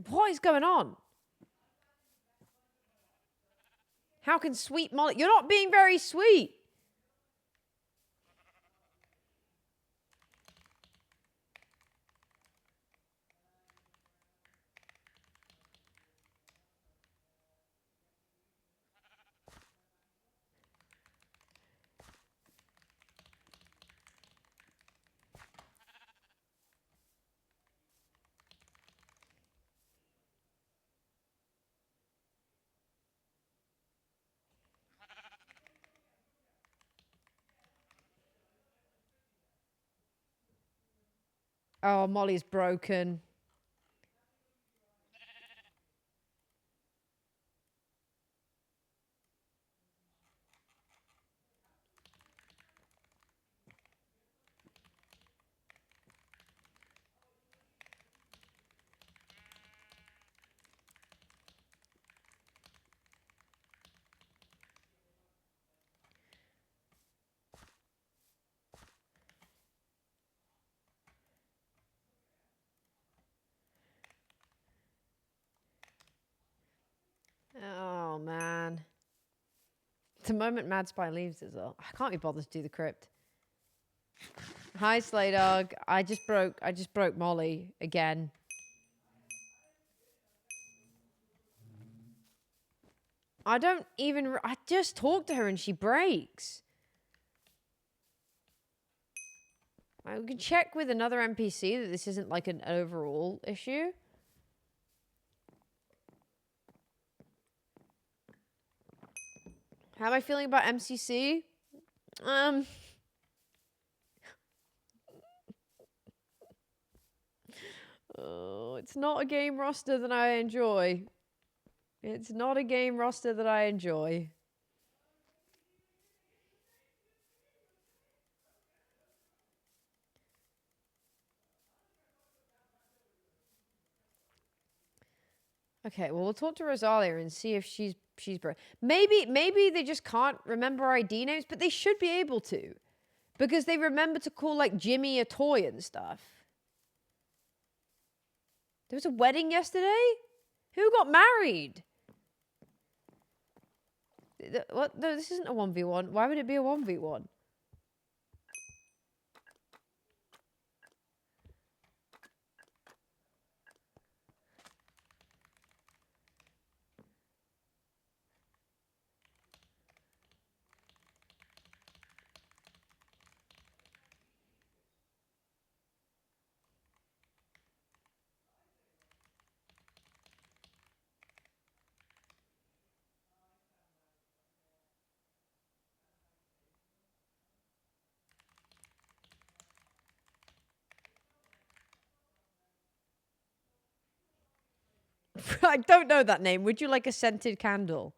Speaker 1: What is going on? How can sweet Molly... You're not being very sweet. Oh, Molly's broken. Oh, man. The moment Mad Spy leaves as well. I can't be bothered to do the crypt. Hi, Slay Dog. I just broke Molly again. I just talked to her and she breaks. We can check with another NPC that this isn't like an overall issue. How am I feeling about MCC? Oh, it's not a game roster that I enjoy. It's not a game roster that I enjoy. Okay, well, we'll talk to Rosalia and see if she's maybe they just can't remember ID names, but they should be able to, because they remember to call like Jimmy a toy and stuff. There was a wedding yesterday. Who got married? What? No, this isn't a 1v1. Why would it be a 1v1? I don't know that name. Would you like a scented candle?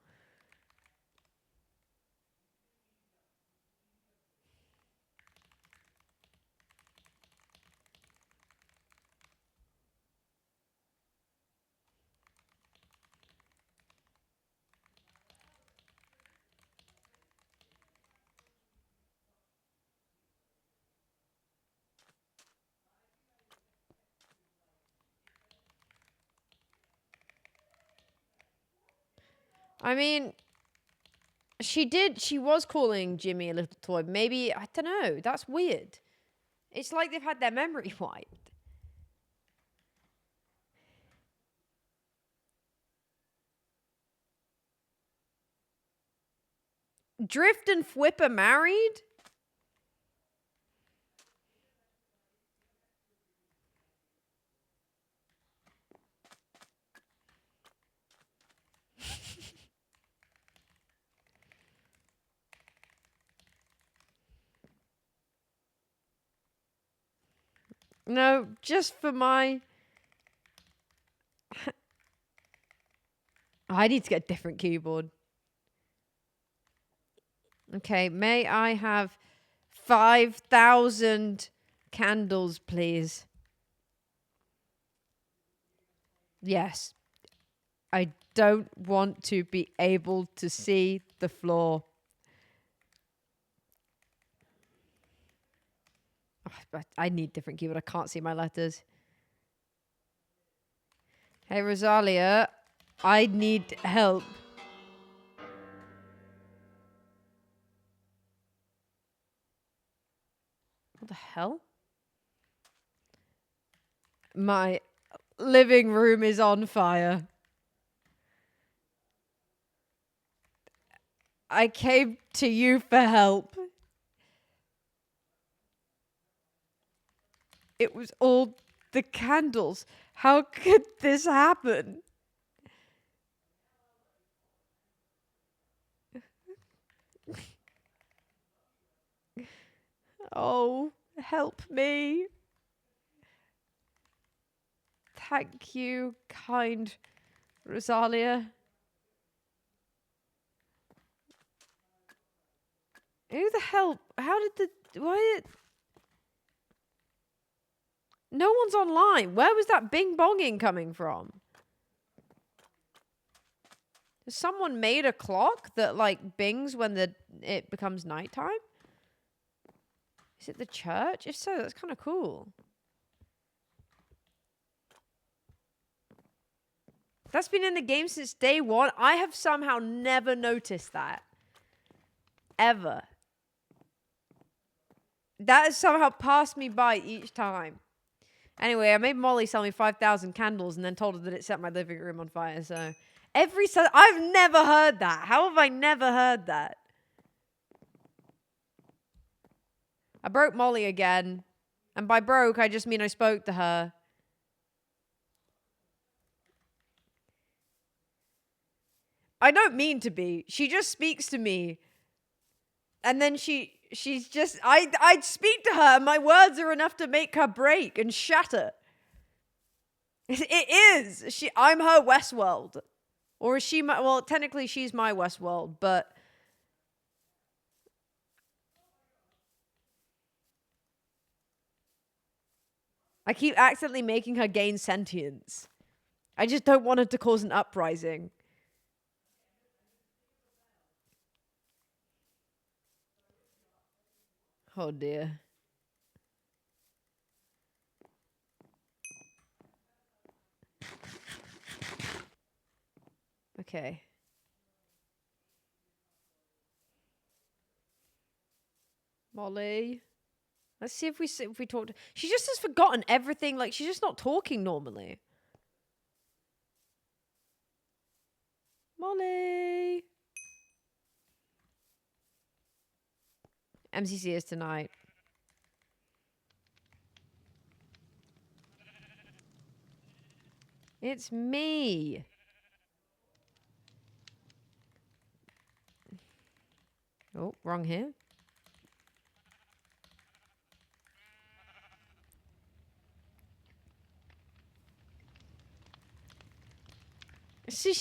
Speaker 1: I mean, she was calling Jimmy a little toy. Maybe, I don't know. That's weird. It's like they've had their memory wiped. Drift and Fwip are married? No, just for my... I need to get a different keyboard. Okay, may I have 5,000 candles, please? Yes. I don't want to be able to see the floor. Oh, I need different keyboard. I can't see my letters. Hey, Rosalia, I need help. What the hell? My living room is on fire. I came to you for help. It was all the candles. How could this happen? Oh, help me. Thank you, kind Rosalia. Who the hell? How did the... Why did... No one's online. Where was that bing bonging coming from? Has someone made a clock that like bings when it becomes nighttime? Is it the church? If so, that's kind of cool. That's been in the game since day one. I have somehow never noticed that. Ever. That has somehow passed me by each time. Anyway, I made Molly sell me 5,000 candles and then told her that it set my living room on fire, so... I've never heard that. How have I never heard that? I broke Molly again. And by broke, I just mean I spoke to her. I don't mean to be. She just speaks to me. And then she's just... I'd speak to her and my words are enough to make her break and shatter. It is. I'm her Westworld. Or is she my... Well, technically she's my Westworld, but... I keep accidentally making her gain sentience. I just don't want her to cause an uprising. Oh dear. Okay. Molly. Let's see if we talk to... She just has forgotten everything. Like, she's just not talking normally. Molly. MCC is tonight. It's me. Oh, wrong here.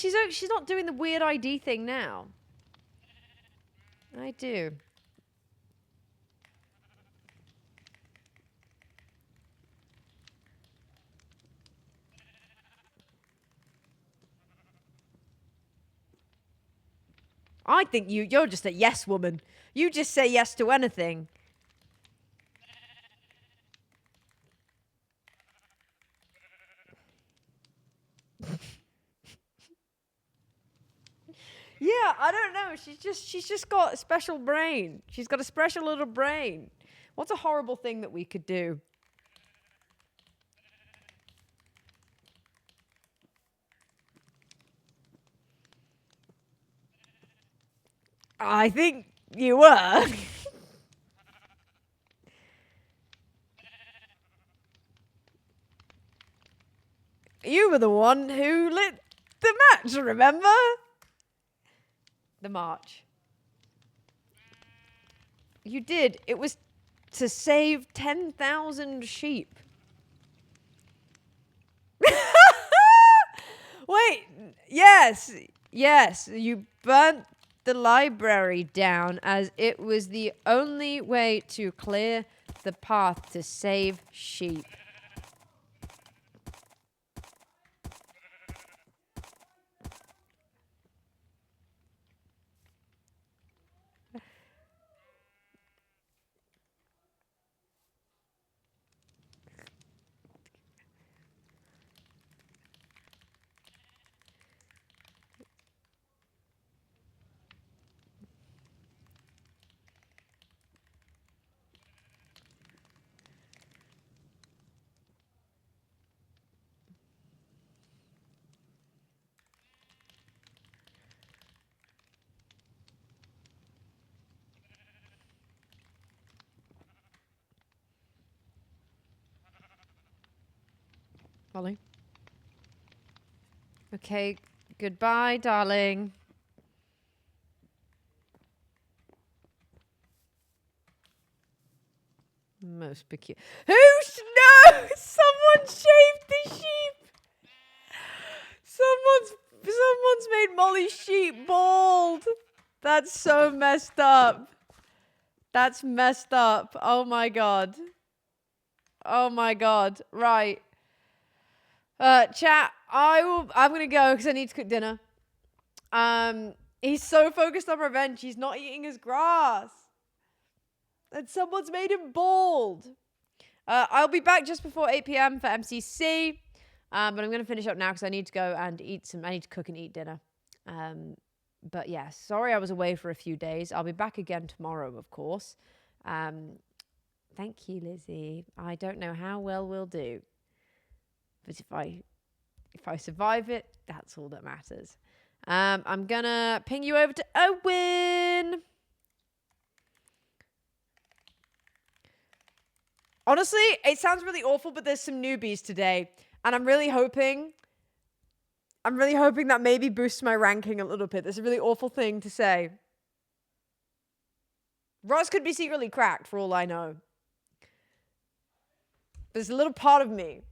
Speaker 1: she's not doing the weird ID thing now. I do. I think you're just a yes woman. You just say yes to anything. Yeah, I don't know. She's just got a special brain. She's got a special little brain. What's a horrible thing that we could do? I think you were. You were the one who lit the match, remember? The march. You did. It was to save 10,000 sheep. Wait. Yes. Yes. You burnt the library down as it was the only way to clear the path to save sheep. Molly. Okay, goodbye, darling. Most peculiar. Who? No! Someone shaved the sheep! Someone's made Molly's sheep bald! That's so messed up. That's messed up. Oh my god. Oh my god. Right. Chat, I'm gonna go because I need to cook dinner. He's so focused on revenge, he's not eating his grass. And someone's made him bald. I'll be back just before 8 p.m. for MCC. But I'm gonna finish up now because I need to go and I need to cook and eat dinner. But yeah, sorry I was away for a few days. I'll be back again tomorrow, of course. Thank you, Lizzie. I don't know how well we'll do. But if I survive it, that's all that matters. I'm gonna ping you over to Owen. Honestly, it sounds really awful, but there's some newbies today. And I'm really hoping that maybe boosts my ranking a little bit. That's a really awful thing to say. Ross could be secretly cracked for all I know. There's a little part of me.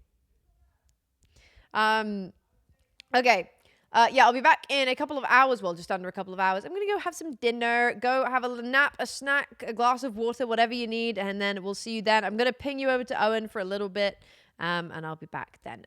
Speaker 1: Okay. Yeah, I'll be back in a couple of hours. Well, just under a couple of hours. I'm going to go have some dinner, go have a nap, a snack, a glass of water, whatever you need. And then we'll see you then. I'm going to ping you over to Owen for a little bit. And I'll be back then.